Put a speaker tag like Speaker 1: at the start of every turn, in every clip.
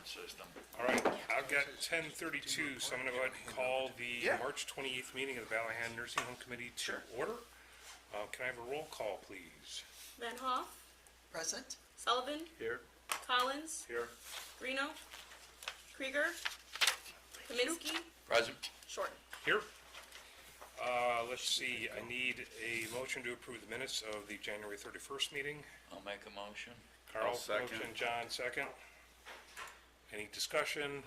Speaker 1: different system.
Speaker 2: All right, I've got 10:32, so I'm going to go ahead and call the March 28th meeting of the Ballahan Nursing Home Committee to order. Can I have a roll call, please?
Speaker 3: Van Hoff,
Speaker 4: Present.
Speaker 3: Sullivan,
Speaker 2: Here.
Speaker 3: Collins,
Speaker 2: Here.
Speaker 3: Reno, Krieger, Kaminsky,
Speaker 1: Present?
Speaker 3: Shorten.
Speaker 2: Here. Let's see, I need a motion to approve the minutes of the January 31st meeting.
Speaker 1: I'll make a motion.
Speaker 2: Carl,
Speaker 5: I'll second.
Speaker 2: motion, John, second. Any discussion?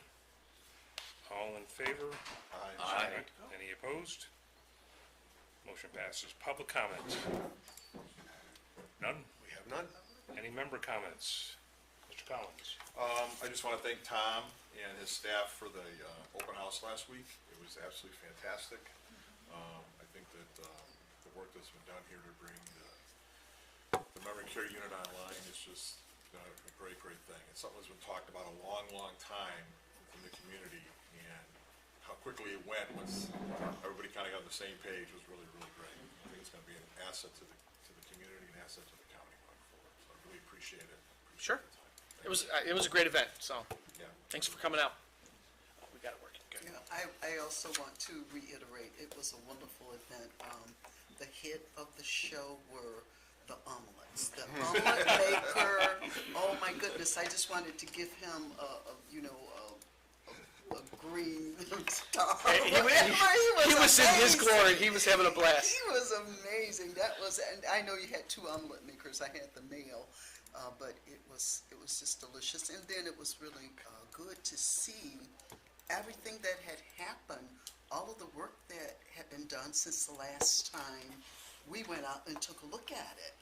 Speaker 2: All in favor?
Speaker 1: Aye.
Speaker 2: Any opposed? Motion passes. Public comments? None?
Speaker 5: We have none.
Speaker 2: Any member comments? Mr. Collins?
Speaker 5: I just want to thank Tom and his staff for the open house last week. It was absolutely fantastic. I think that the work that's been done here to bring the memory care unit online is just a great, great thing. It's something that's been talked about a long, long time in the community, and how quickly it went once everybody kind of got on the same page was really, really great. I think it's going to be an asset to the community, an asset to the county going forward. So I really appreciate it.
Speaker 6: Sure.
Speaker 5: The time.
Speaker 6: It was a great event, so
Speaker 5: Yeah.
Speaker 6: thanks for coming out. We got it working. Good.
Speaker 4: Yeah, I also want to reiterate, it was a wonderful event. The hit of the show were the omelets. The omelet maker, oh my goodness, I just wanted to give him a green star.
Speaker 6: He was in his
Speaker 4: amazing.
Speaker 6: glory. He was having a blast.
Speaker 4: He was amazing. And I know you had 2 omelet makers. I had the male, but it was just delicious. And then it was really good to see everything that had happened, all of the work that had been done since the last time we went out and took a look at it.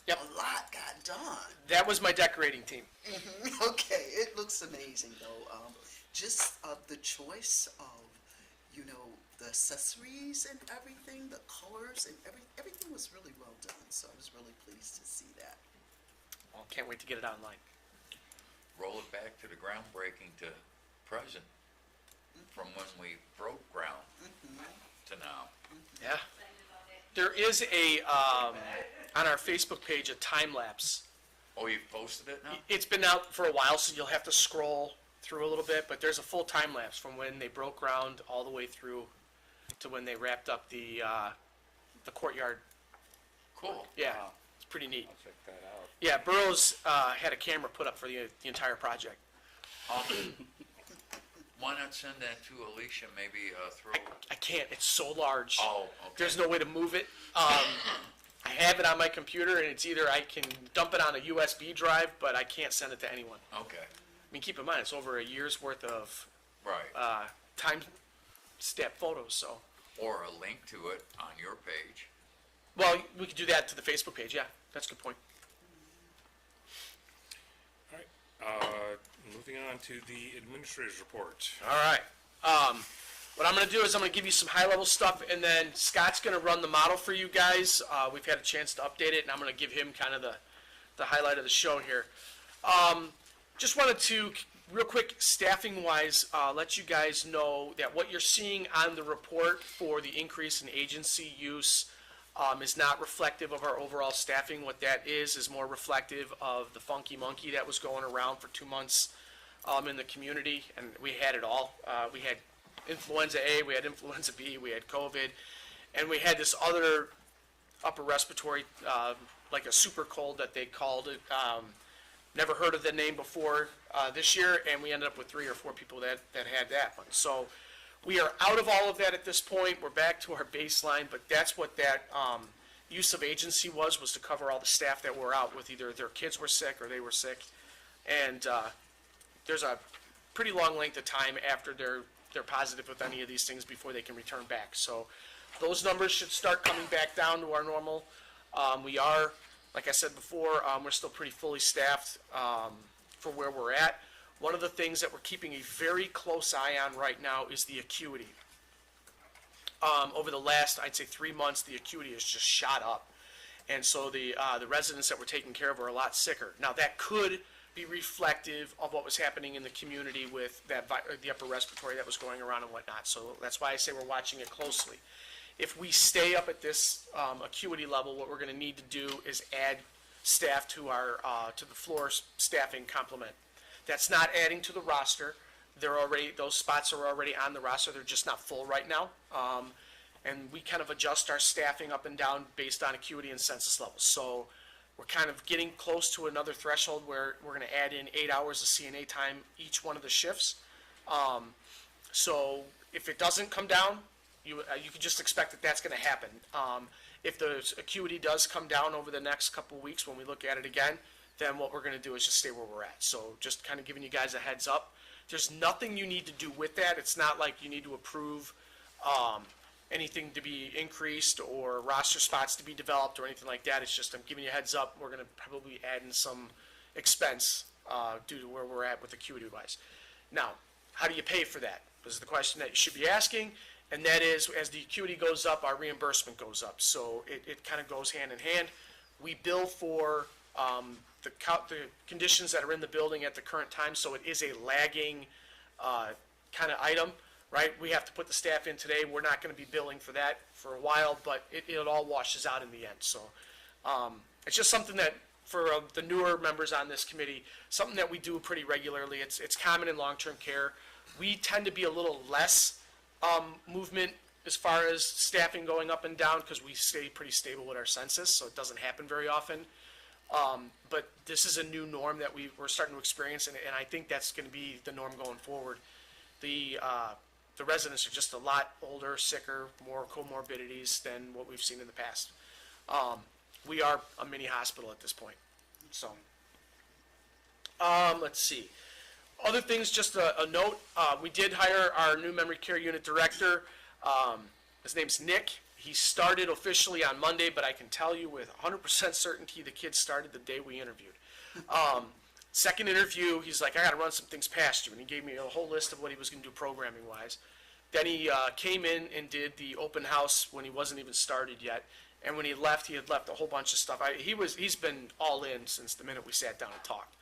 Speaker 6: Yep.
Speaker 4: A lot got done.
Speaker 6: That was my decorating team.
Speaker 4: Okay, it looks amazing though. Just the choice of, the accessories and everything, the colors and everything was really well done. So I was really pleased to see that.
Speaker 6: Well, can't wait to get it online.
Speaker 1: Roll it back to the groundbreaking to present, from when we broke ground to now.
Speaker 6: Yeah. There is on our Facebook page, a time lapse.
Speaker 1: Oh, you've posted it now?
Speaker 6: It's been out for a while, so you'll have to scroll through a little bit, but there's a full time lapse from when they broke ground all the way through to when they wrapped up the courtyard.
Speaker 1: Cool.
Speaker 6: Yeah, it's pretty neat.
Speaker 2: I'll check that out.
Speaker 6: Yeah, Burroughs had a camera put up for the entire project.
Speaker 1: Why not send that to Alicia, maybe throw...
Speaker 6: I can't, it's so large.
Speaker 1: Oh, okay.
Speaker 6: There's no way to move it. I have it on my computer, and it's either I can dump it on a USB drive, but I can't send it to anyone.
Speaker 1: Okay,
Speaker 6: I mean, keep in mind, it's over a year's worth of
Speaker 1: right.
Speaker 6: time-stamped photos, so.
Speaker 1: Or a link to it on your page.
Speaker 6: Well, we could do that to the Facebook page, yeah, that's a good point.
Speaker 2: All right, moving on to the administrator's report.
Speaker 6: All right. What I'm going to do is I'm going to give you some high-level stuff, and then Scott's going to run the model for you guys. We've had a chance to update it, and I'm going to give him kind of the highlight of the show here. Just wanted to, real quick, staffing-wise, let you guys know that what you're seeing on the report for the increase in agency use is not reflective of our overall staffing. What that is more reflective of the funky monkey that was going around for 2 months in the community, and we had it all. We had influenza A, we had influenza B, we had COVID, and we had this other upper respiratory, like a super cold that they called it. Never heard of the name before this year, and we ended up with 3 or 4 people that had that one. So we are out of all of that at this point. We're back to our baseline, but that's what that use of agency was to cover all the staff that were out with either their kids were sick or they were sick. And there's a pretty long length of time after they're positive with any of these things before they can return back. So those numbers should start coming back down to our normal. We are, like I said before, we're still pretty fully staffed for where we're at. One of the things that we're keeping a very close eye on right now is the acuity. Over the last, I'd say 3 months, the acuity has just shot up. And so the residents that we're taking care of are a lot sicker. Now that could be reflective of what was happening in the community with the upper respiratory that was going around and whatnot. So that's why I say we're watching it closely. If we stay up at this acuity level, what we're going to need to do is add staff to our to the floor staffing complement. That's not adding to the roster. Those spots are already on the roster. They're just not full right now. And we kind of adjust our staffing up and down based on acuity and census levels. So we're kind of getting close to another threshold where we're going to add in 8 hours of CNA time each one of the shifts. So if it doesn't come down, you can just expect that that's going to happen. If the acuity does come down over the next couple of weeks when we look at it again, then what we're going to do is just stay where we're at. So just kind of giving you guys a heads up. There's nothing you need to do with that. It's not like you need to approve anything to be increased or roster spots to be developed or anything like that. It's just I'm giving you a heads up. We're going to probably add in some expense due to where we're at with acuity-wise. Now, how do you pay for that? This is the question that you should be asking. And that is, as the acuity goes up, our reimbursement goes up. So it kind of goes hand in hand. We bill for the conditions that are in the building at the current time, so it is a lagging kind of item, right? We have to put the staff in today. We're not going to be billing for that for a while, but it all washes out in the end. So it's just something that, for the newer members on this committee, something that we do pretty regularly. It's common in long-term care. We tend to be a little less movement as far as staffing going up and down because we stay pretty stable with our census, so it doesn't happen very often. But this is a new norm that we're starting to experience, and I think that's going to be the norm going forward. The residents are just a lot older, sicker, more comorbidities than what we've seen in the past. We are a mini hospital at this point. So, let's see. Other things, just a note, we did hire our new memory care unit director. His name's Nick. He started officially on Monday, but I can tell you with 100% certainty the kid started the day we interviewed. Second interview, he's like, I got to run some things past you. And he gave me a whole list of what he was going to do programming-wise. Then he came in and did the open house when he wasn't even started yet. And when he left, he had left a whole bunch of stuff. He's been all in since the minute we sat down and talked.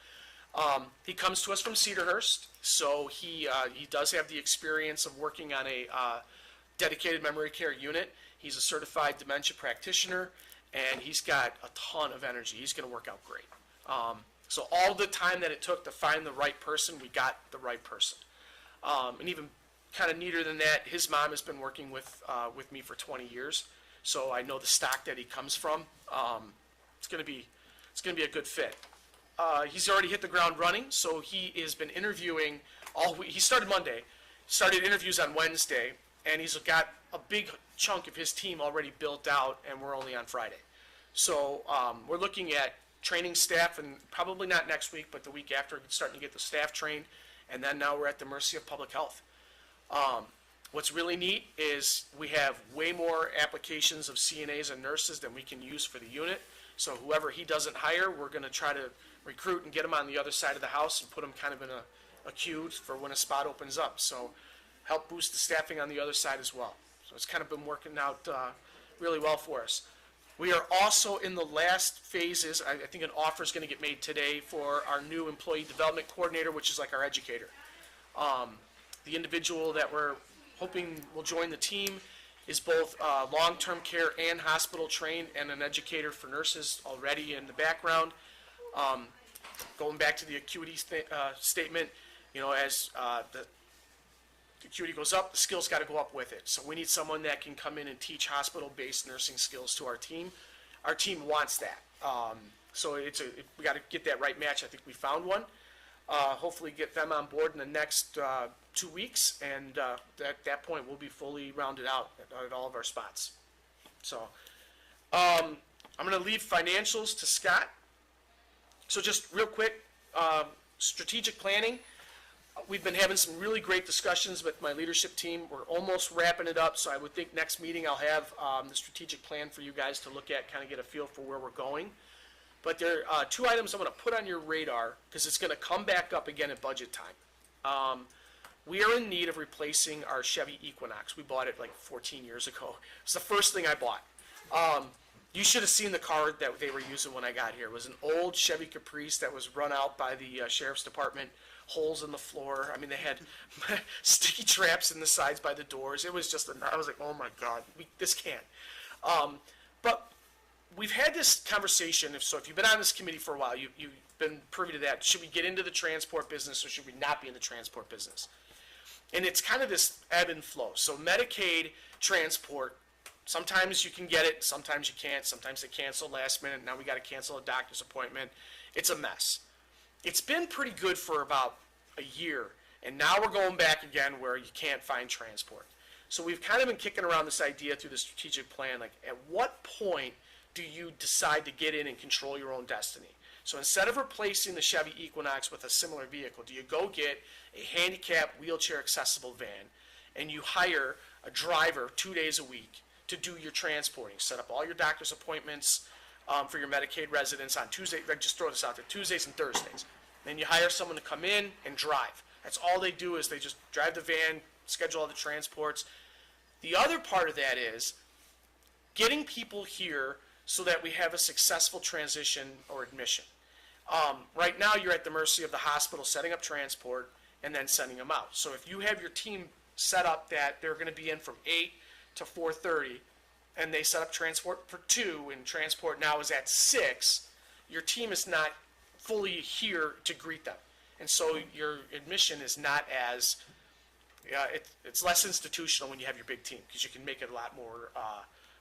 Speaker 6: He comes to us from Cedarhurst, so he does have the experience of working on a dedicated memory care unit. He's a certified dementia practitioner, and he's got a ton of energy. He's going to work out great. So all the time that it took to find the right person, we got the right person. And even kind of neater than that, his mom has been working with me for 20 years, so I know the stock that he comes from. It's going to be a good fit. He's already hit the ground running, so he has been interviewing all week. He started Monday, started interviews on Wednesday, and he's got a big chunk of his team already built out, and we're only on Friday. So we're looking at training staff, and probably not next week, but the week after, starting to get the staff trained, and then now we're at the mercy of public health. What's really neat is we have way more applications of CNAs and nurses than we can use for the unit. So whoever he doesn't hire, we're going to try to recruit and get them on the other side of the house and put them kind of in a queue for when a spot opens up. So help boost the staffing on the other side as well. So it's kind of been working out really well for us. We are also in the last phases. I think an offer is going to get made today for our new employee development coordinator, which is like our educator. The individual that we're hoping will join the team is both long-term care and hospital trained, and an educator for nurses already in the background. Going back to the acuity statement, as the acuity goes up, the skills got to go up with it. So we need someone that can come in and teach hospital-based nursing skills to our team. Our team wants that. So we got to get that right match. I think we found one. Hopefully get them on board in the next 2 weeks, and at that point we'll be fully rounded out at all of our spots. So I'm going to leave financials to Scott. So just real quick, strategic planning. We've been having some really great discussions with my leadership team. We're almost wrapping it up, so I would think next meeting I'll have the strategic plan for you guys to look at, kind of get a feel for where we're going. But there are 2 items I'm going to put on your radar because it's going to come back up again at budget time. We are in need of replacing our Chevy Equinox. We bought it like 14 years ago. It's the first thing I bought. You should have seen the car that they were using when I got here. It was an old Chevy Caprice that was run out by the sheriff's department, holes in the floor. I mean, they had sticky traps in the sides by the doors. It was just, I was like, oh my God, this can't. But we've had this conversation, so if you've been on this committee for a while, you've been privy to that. Should we get into the transport business or should we not be in the transport business? And it's kind of this ebb and flow. So Medicaid transport, sometimes you can get it, sometimes you can't. Sometimes they cancel last minute. Now we got to cancel a doctor's appointment. It's a mess. It's been pretty good for about a year, and now we're going back again where you can't find transport. So we've kind of been kicking around this idea through the strategic plan, like at what point do you decide to get in and control your own destiny? So instead of replacing the Chevy Equinox with a similar vehicle, do you go get a handicapped wheelchair accessible van and you hire a driver 2 days a week to do your transporting, set up all your doctor's appointments for your Medicaid residents on Tuesday, just throw this out there, Tuesdays and Thursdays. Then you hire someone to come in and drive. That's all they do is they just drive the van, schedule all the transports. The other part of that is getting people here so that we have a successful transition or admission. Right now, you're at the mercy of the hospital setting up transport and then sending them out. So if you have your team set up that they're going to be in from 8 to 4:30, and they set up transport for 2, and transport now is at 6, your team is not fully here to greet them. And so your admission is not as, it's less institutional when you have your big team, because you can make it a lot more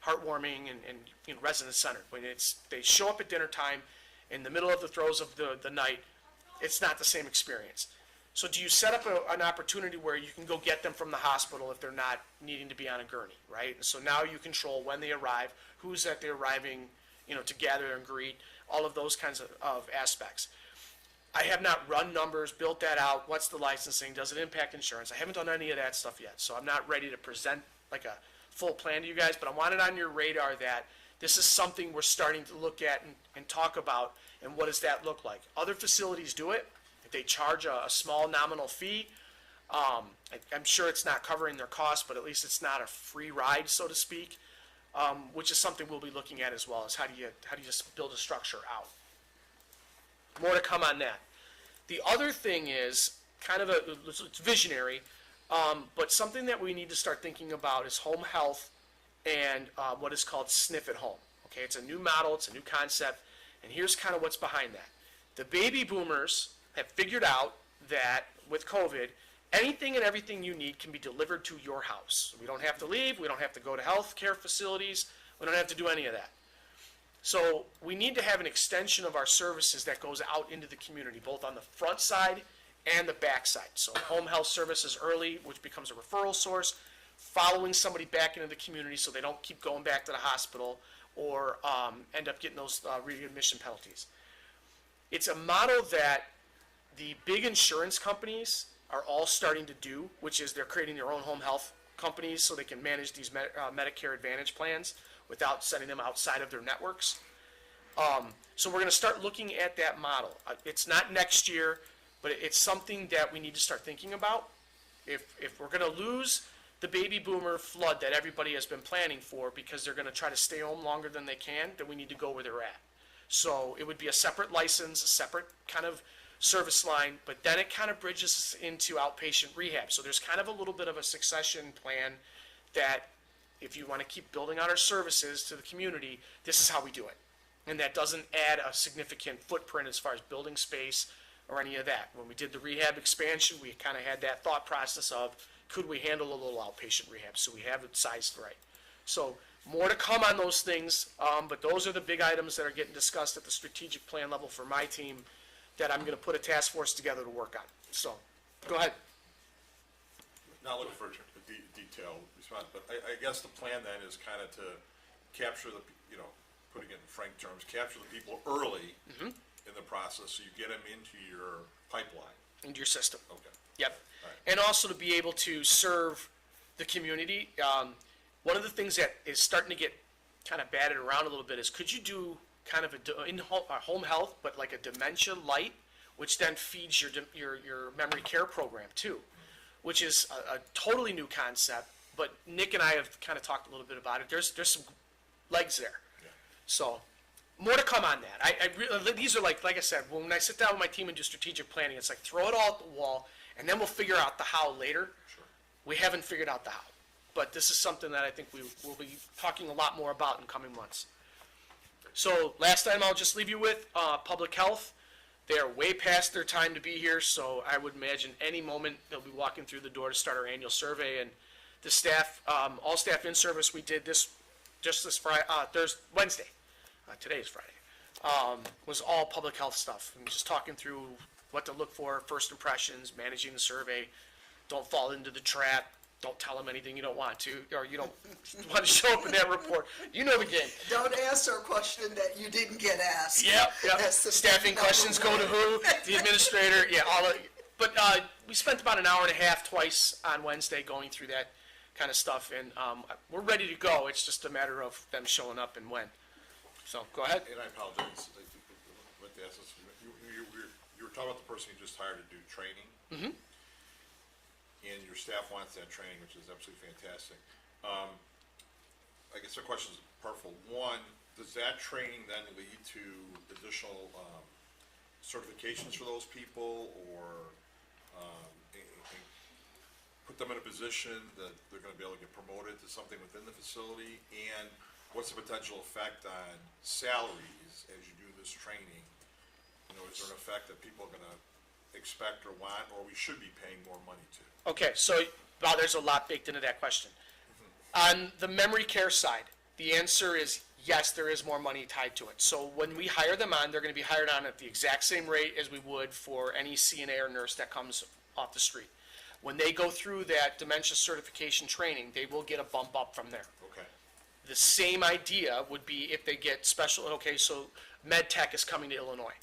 Speaker 6: heartwarming and resident-centered. When they show up at dinner time in the middle of the throes of the night, it's not the same experience. So do you set up an opportunity where you can go get them from the hospital if they're not needing to be on a gurney, right? And so now you control when they arrive, who's at the arriving, to gather and greet, all of those kinds of aspects. I have not run numbers, built that out. What's the licensing? Does it impact insurance? I haven't done any of that stuff yet, so I'm not ready to present like a full plan to you guys, but I want it on your radar that this is something we're starting to look at and talk about, and what does that look like? Other facilities do it. They charge a small nominal fee. I'm sure it's not covering their costs, but at least it's not a free ride, so to speak, which is something we'll be looking at as well, is how do you just build a structure out. More to come on that. The other thing is kind of it's visionary, but something that we need to start thinking about is home health and what is called Sniff at Home. Okay, it's a new model, it's a new concept, and here's kind of what's behind that. The baby boomers have figured out that with COVID, anything and everything you need can be delivered to your house. We don't have to leave, we don't have to go to health care facilities, we don't have to do any of that. So we need to have an extension of our services that goes out into the community, both on the front side and the back side. So home health services early, which becomes a referral source, following somebody back into the community so they don't keep going back to the hospital or end up getting those readmission penalties. It's a model that the big insurance companies are all starting to do, which is they're creating their own home health companies so they can manage these Medicare Advantage plans without sending them outside of their networks. So we're going to start looking at that model. It's not next year, but it's something that we need to start thinking about. If we're going to lose the baby boomer flood that everybody has been planning for because they're going to try to stay home longer than they can, then we need to go where they're at. So it would be a separate license, a separate kind of service line, but then it kind of bridges us into outpatient rehab. So there's kind of a little bit of a succession plan that if you want to keep building out our services to the community, this is how we do it. And that doesn't add a significant footprint as far as building space or any of that. When we did the rehab expansion, we kind of had that thought process of, could we handle a little outpatient rehab? So we have it sized right. So more to come on those things, but those are the big items that are getting discussed at the strategic plan level for my team that I'm going to put a task force together to work on. So, go ahead.
Speaker 5: Not looking for a detailed response, but I guess the plan then is kind of to capture the, putting it in frank terms, capture the people early in the process so you get them into your pipeline.
Speaker 6: Into your system.
Speaker 5: Okay.
Speaker 6: Yep.
Speaker 5: Right.
Speaker 6: And also to be able to serve the community. One of the things that is starting to get kind of batted around a little bit is, could you do kind of a home health, but like a dementia light, which then feeds your memory care program too, which is a totally new concept. But Nick and I have kind of talked a little bit about it. There's some legs there.
Speaker 5: Yeah.
Speaker 6: So more to come on that. These are like I said, when I sit down with my team and do strategic planning, it's like throw it all at the wall, and then we'll figure out the how later.
Speaker 5: Sure.
Speaker 6: We haven't figured out the how, but this is something that I think we will be talking a lot more about in coming months. So last time I'll just leave you with, public health. They are way past their time to be here, so I would imagine any moment they'll be walking through the door to start our annual survey. And the staff, all staff in service, we did this just this Friday, Wednesday. Today is Friday. Was all public health stuff. And just talking through what to look for, first impressions, managing the survey. Don't fall into the trap. Don't tell them anything you don't want to, or you don't want to show up in that report. You know the game.
Speaker 4: Don't answer a question that you didn't get asked.
Speaker 6: Yep.
Speaker 4: That's the
Speaker 6: Staffing
Speaker 4: number
Speaker 6: questions go to
Speaker 4: one.
Speaker 6: who? The administrator, yeah, all of, but, we spent about an hour and a half twice on Wednesday going through that kind of stuff, and, we're ready to go. It's just a matter of them showing up and when. So, go ahead.
Speaker 5: And I apologize, I went to ask this, you were talking about the person you just hired to do training. Mm-hmm. And your staff wants that training, which is absolutely fantastic. I guess the question is partful. One, does that training then lead to additional certifications for those people, or put them in a position that they're gonna be able to get promoted to something within the facility? And what's the potential effect on salaries as you do this training? You know, is there an effect that people are gonna expect or want, or we should be paying more money to?
Speaker 6: Okay, so, wow, there's a lot baked into that question. On the memory care side, the answer is yes, there is more money tied to it. So when we hire them on, they're gonna be hired on at the exact same rate as we would for any CNA or nurse that comes off the street. When they go through that dementia certification training, they will get a bump up from there.
Speaker 5: Okay,
Speaker 6: The same idea would be if they get special, okay, so med tech is coming to Illinois.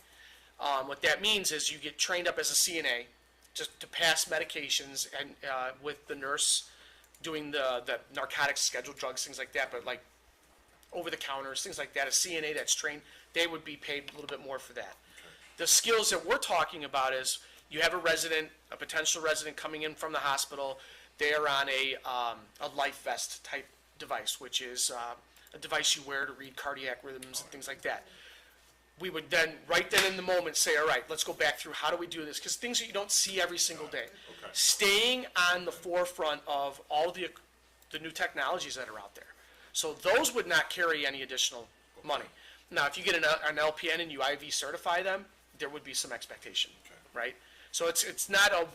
Speaker 6: What that means is you get trained up as a CNA just to pass medications, and with the nurse doing the narcotics, scheduled drugs, things like that, but like over the counters, things like that, a CNA that's trained, they would be paid a little bit more for that. The skills that we're talking about is you have a resident, a potential resident coming in from the hospital, they are on a life vest type device, which is a device you wear to read cardiac rhythms and things like that. We would then, right then in the moment, say, all right, let's go back through, how do we do this? Because things that you don't see every single day.
Speaker 5: Okay.
Speaker 6: Staying on the forefront of all the new technologies that are out there. So those would not carry any additional money. Now, if you get an LPN and you IV certify them, there would be some expectation,
Speaker 5: Okay.
Speaker 6: right? So it's not all,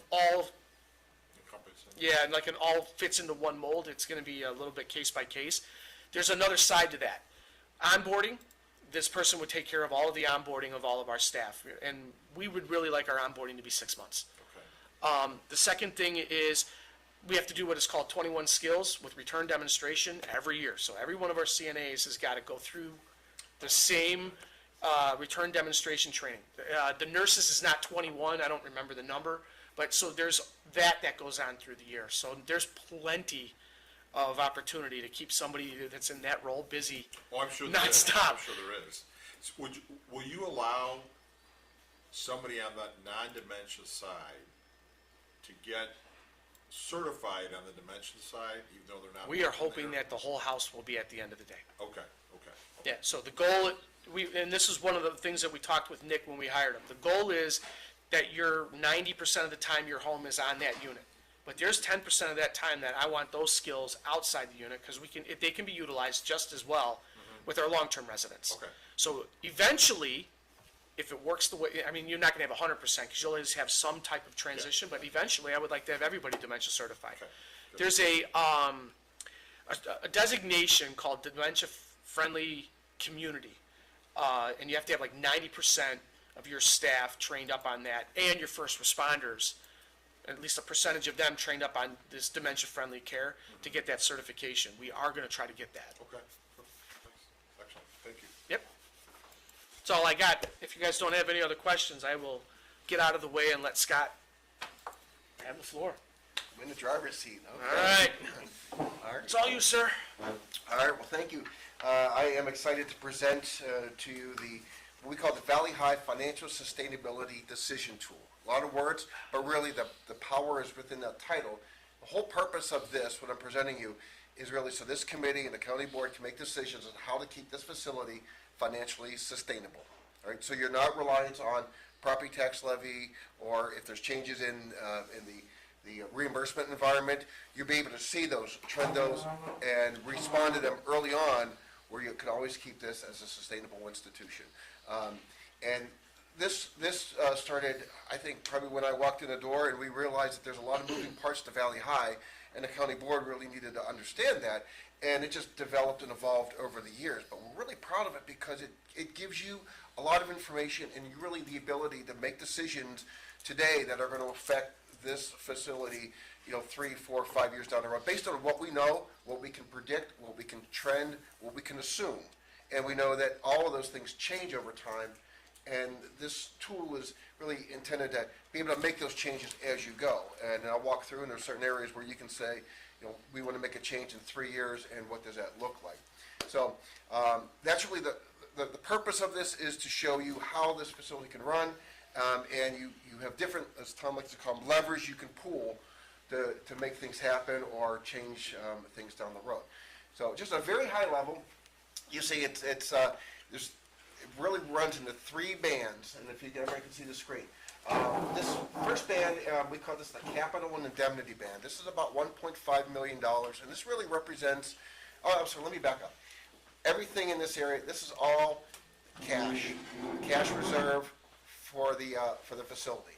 Speaker 5: encompassing.
Speaker 6: yeah, like it all fits into one mold. It's going to be a little bit case by case. There's another side to that. Onboarding. This person would take care of all of the onboarding of all of our staff, and we would really like our onboarding to be 6 months.
Speaker 5: Okay.
Speaker 6: The second thing is we have to do what is called 21 skills with return demonstration every year. So every one of our CNAs has got to go through the same return demonstration training. The nurses is not 21, I don't remember the number, but so there's that goes on through the year. So there's plenty of opportunity to keep somebody that's in that role busy.
Speaker 5: Oh, I'm sure
Speaker 6: Not
Speaker 5: there is.
Speaker 6: stop.
Speaker 5: I'm sure there is. So will you allow somebody on that non-dementia side to get certified on the dementia side, even though they're not?
Speaker 6: We are
Speaker 5: working
Speaker 6: hoping
Speaker 5: there?
Speaker 6: that the whole house will be at the end of the day.
Speaker 5: Okay.
Speaker 6: Yeah, so the goal, and this is one of the things that we talked with Nick when we hired him. The goal is that you're 90% of the time your home is on that unit. But there's 10% of that time that I want those skills outside the unit, because they can be utilized just as well with our long-term residents.
Speaker 5: Okay.
Speaker 6: So eventually, if it works the way, I mean, you're not gonna have 100%, because you'll always have some type of transition, but eventually, I would like to have everybody dementia certified.
Speaker 5: Okay. Good.
Speaker 6: There's a designation called dementia-friendly community, and you have to have like 90% of your staff trained up on that, and your first responders, at least a percentage of them trained up on this dementia-friendly care to get that certification. We are gonna try to get that.
Speaker 5: Okay. Thanks. Excellent. Thank you.
Speaker 6: Yep. That's all I got. If you guys don't have any other questions, I will get out of the way and let Scott have the floor.
Speaker 7: I'm in the driver's seat.
Speaker 6: All right.
Speaker 7: All right.
Speaker 6: It's all you, sir.
Speaker 7: All right, well, thank you. I am excited to present to you what we call the Valley High Financial Sustainability Decision Tool. A lot of words, but really the power is within that title. The whole purpose of this, what I'm presenting you, is really so this committee and the county board can make decisions on how to keep this facility financially sustainable. All right, so you're not reliant on property tax levy, or if there's changes in the reimbursement environment, you'll be able to see those, trend those, and respond to them early on where you can always keep this as a sustainable institution. And this started, I think, probably when I walked in the door, and we realized that there's a lot of moving parts to Valley High, and the county board really needed to understand that, and it just developed and evolved over the years. But we're really proud of it because it gives you a lot of information and really the ability to make decisions today that are going to affect this facility, 3, 4, 5 years down the road, based on what we know, what we can predict, what we can trend, what we can assume. And we know that all of those things change over time, and this tool is really intended to be able to make those changes as you go. And I'll walk through, and there's certain areas where you can say, we want to make a change in 3 years, and what does that look like? So that's really the purpose of this, is to show you how this facility can run, and you have different, as Tom likes to call them, levers you can pull to make things happen or change things down the road. So just a very high level, you see it really runs into 3 bands, and if you everybody can see the screen. This first band, we call this the Capital and Indemnity Band. This is about $1.5 million, and this really represents, I'm sorry, let me back up. Everything in this area, this is all cash reserve for the facility.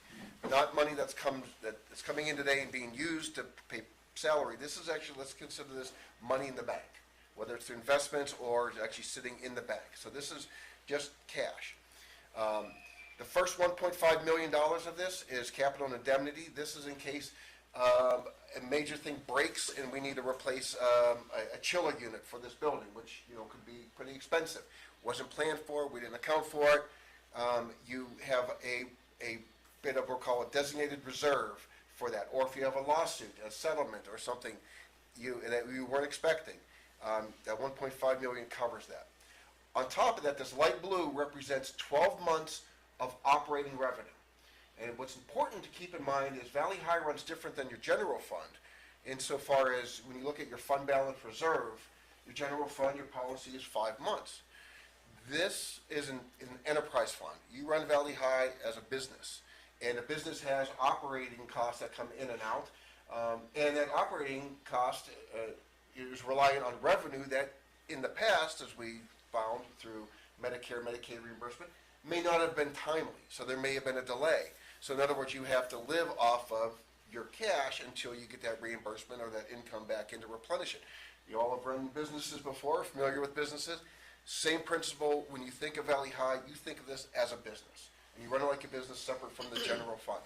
Speaker 7: Not money that's coming in today and being used to pay salary. This is actually, let's consider this money in the bank, whether it's through investments or actually sitting in the bank. So this is just cash. The first $1.5 million of this is capital and indemnity. This is in case a major thing breaks and we need to replace a chiller unit for this building, which could be pretty expensive. Wasn't planned for, we didn't account for it. You have a bit of what we call a designated reserve for that, or if you have a lawsuit, a settlement, or something that you weren't expecting, that $1.5 million covers that. On top of that, this light blue represents 12 months of operating revenue. And what's important to keep in mind is Valley High runs different than your general fund, insofar as when you look at your fund balance reserve, your general fund, your policy is 5 months. This is an enterprise fund. You run Valley High as a business, and the business has operating costs that come in and out, and that operating cost is reliant on revenue that in the past, as we found through Medicare, Medicaid reimbursement, may not have been timely, so there may have been a delay. So in other words, you have to live off of your cash until you get that reimbursement or that income back in to replenish it. You all have run businesses before, familiar with businesses. Same principle, when you think of Valley High, you think of this as a business. And you run it like a business separate from the general fund.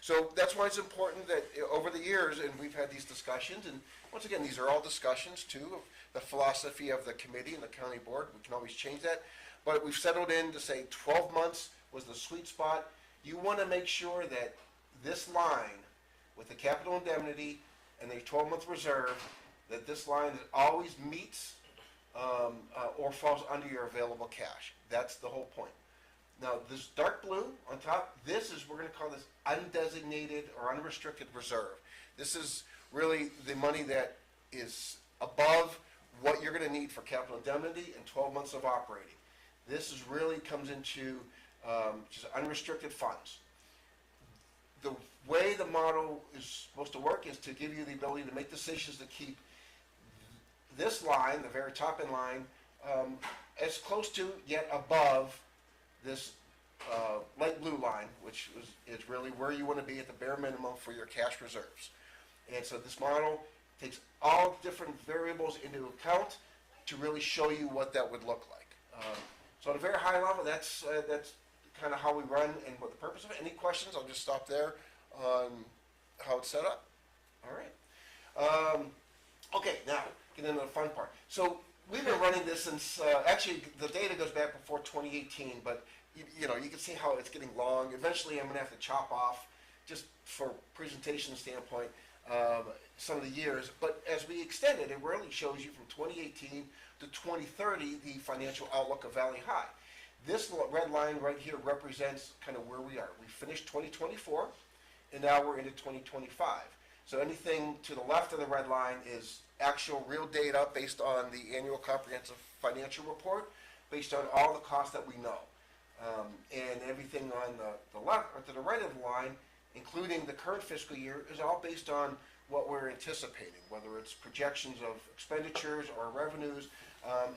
Speaker 7: So that's why it's important that over the years, and we've had these discussions, and once again, these are all discussions too, of the philosophy of the committee and the county board. We can always change that. But we've settled in to say 12 months was the sweet spot. You want to make sure that this line with the capital indemnity and the 12-month reserve, that this line always meets or falls under your available cash. That's the whole point. Now, this dark blue on top, this is, we're going to call this undesignated or unrestricted reserve. This is really the money that is above what you're going to need for capital indemnity and 12 months of operating. This is really comes into just unrestricted funds. The way the model is supposed to work is to give you the ability to make decisions to keep this line, the very top in line, as close to yet above this light blue line, which is really where you want to be at the bare minimum for your cash reserves. And so this model takes all different variables into account to really show you what that would look like. So at a very high level, that's kind of how we run and what the purpose of it. Any questions? I'll just stop there on how it's set up. All right. Okay, now get into the fun part. So we've been running this since, actually the data goes back before 2018, but you can see how it's getting long. Eventually I'm going to have to chop off, just for presentation standpoint, some of the years. But as we extend it, it really shows you from 2018 to 2030 the financial outlook of Valley High. This red line right here represents kind of where we are. We finished 2024, and now we're into 2025. So anything to the left of the red line is actual real data based on the annual comprehensive financial report, based on all the costs that we know. And everything on the left or to the right of the line, including the current fiscal year, is all based on what we're anticipating, whether it's projections of expenditures or revenues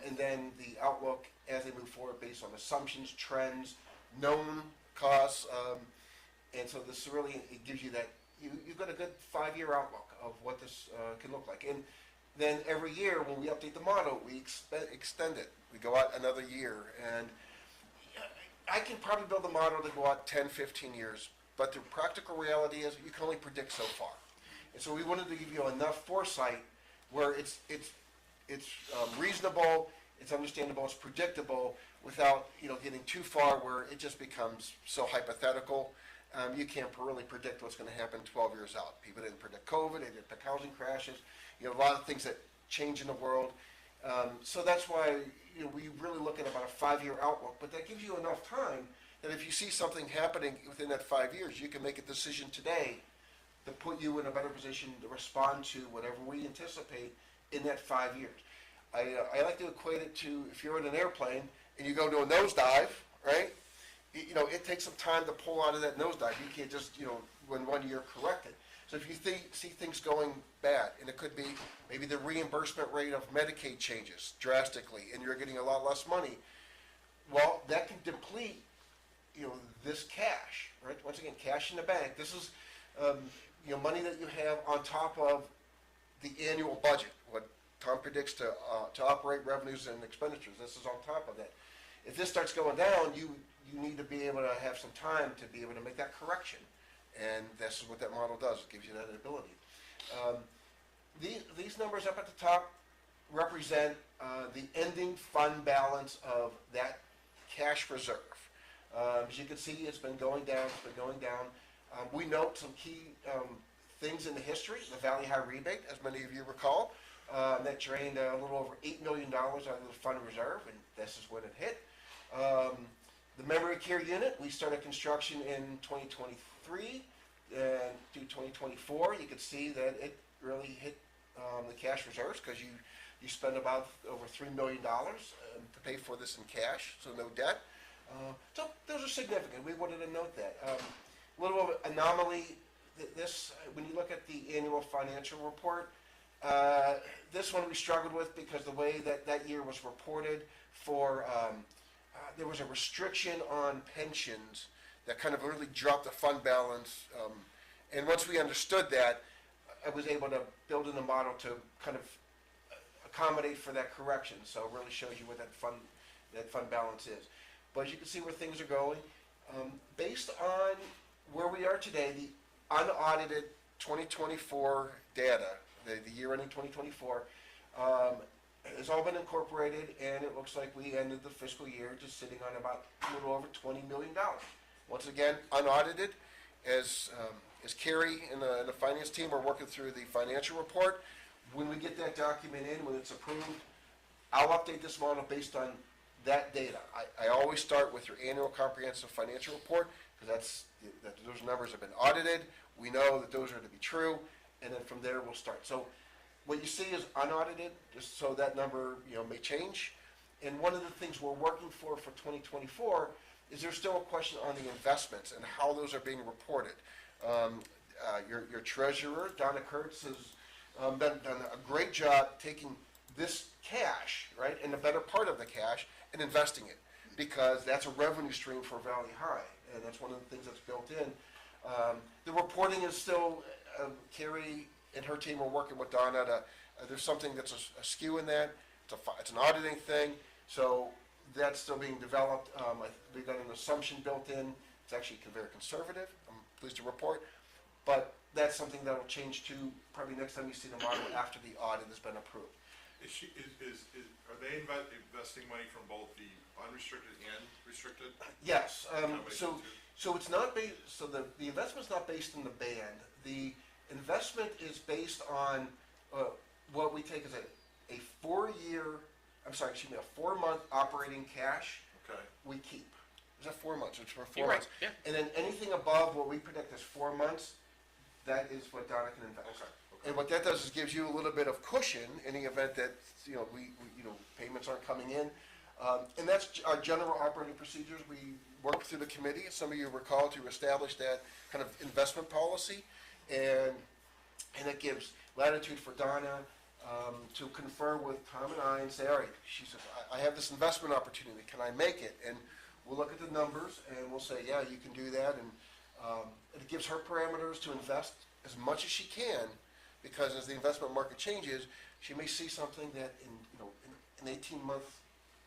Speaker 7: And then the outlook as they move forward based on assumptions, trends, known costs. And so this really, it gives you that, you've got a good 5-year outlook of what this can look like. And then every year when we update the model, we extend it. We go out another year. And I can probably build a model to go out 10, 15 years. But the practical reality is you can only predict so far. And so we wanted to give you enough foresight where it's reasonable, it's understandable, it's predictable, without getting too far where it just becomes so hypothetical. You can't really predict what's going to happen 12 years out. People didn't predict COVID, they didn't predict housing crashes, a lot of things that change in the world. So that's why we really look at about a 5-year outlook, but that gives you enough time that if you see something happening within that 5 years, you can make a decision today to put you in a better position to respond to whatever we anticipate in that 5 years. I like to equate it to if you're in an airplane and you go to a nosedive, right? It takes some time to pull out of that nosedive. You can't just, when 1 year correct it. So if you see things going bad, and it could be maybe the reimbursement rate of Medicaid changes drastically, and you're getting a lot less money, well, that can deplete, this cash, right? Once again, cash in the bank. This is, money that you have on top of the annual budget, what Tom predicts to operate revenues and expenditures. This is on top of that. If this starts going down, you need to be able to have some time to be able to make that correction. And this is what that model does. It gives you that ability. These numbers up at the top represent the ending fund balance of that cash reserve. As you can see, it's been going down. We note some key things in the history. The Valley High rebate, as many of you recall, that drained a little over $8 million out of the fund reserve, and this is when it hit. The memory care unit, we started construction in 2023 and through 2024. You can see that it really hit the cash reserves because you spend about over $3 million to pay for this in cash, so no debt. So those are significant. We wanted to note that. A little of an anomaly, this, when you look at the annual financial report, this one we struggled with because the way that year was reported for, there was a restriction on pensions that kind of really dropped the fund balance. And once we understood that, I was able to build in a model to kind of accommodate for that correction. So it really shows you what that fund balance is. But as you can see where things are going, based on where we are today, the unaudited 2024 data, the year ending 2024, has all been incorporated, and it looks like we ended the fiscal year just sitting on about a little over $20 million. Once again, unaudited, as Carrie and the finance team are working through the financial report. When we get that document in, when it's approved, I'll update this model based on that data. I always start with your annual comprehensive financial report, because those numbers have been audited. We know that those are to be true, and then from there we'll start. So what you see is unaudited, just so that number may change. And one of the things we're working for 2024 is there's still a question on the investments and how those are being reported. Your treasurer, Donna Kurtz, has done a great job taking this cash, right, and the better part of the cash, and investing it, because that's a revenue stream for Valley High, and that's one of the things that's built in. The reporting is still, Carrie and her team are working with Donna to, there's something that's a skew in that. It's an auditing thing, so that's still being developed. We've got an assumption built in. It's actually very conservative, I'm pleased to report, but that's something that will change to probably next time you see the model after the audit has been approved.
Speaker 5: Are they investing money from both the unrestricted and restricted?
Speaker 7: Yes,
Speaker 5: Combination of
Speaker 7: so it's not based, so the investment's not based in the band. The investment is based on what we take as a 4-month operating cash
Speaker 5: Okay.
Speaker 7: we keep. Is that 4 months? It's for 4
Speaker 6: You're right,
Speaker 7: months.
Speaker 6: yeah.
Speaker 7: And then anything above what we predict as 4 months, that is what Donna can invest.
Speaker 5: Okay.
Speaker 7: And what that does is gives you a little bit of cushion in the event that we payments aren't coming in, and that's our general operating procedures. We worked through the committee, as some of you recall, to establish that kind of investment policy, and it gives latitude for Donna to confer with Tom and I and say, all right, she says, I have this investment opportunity, can I make it? And we'll look at the numbers and we'll say, yeah, you can do that. And it gives her parameters to invest as much as she can, because as the investment market changes, she may see something that in, an 18-month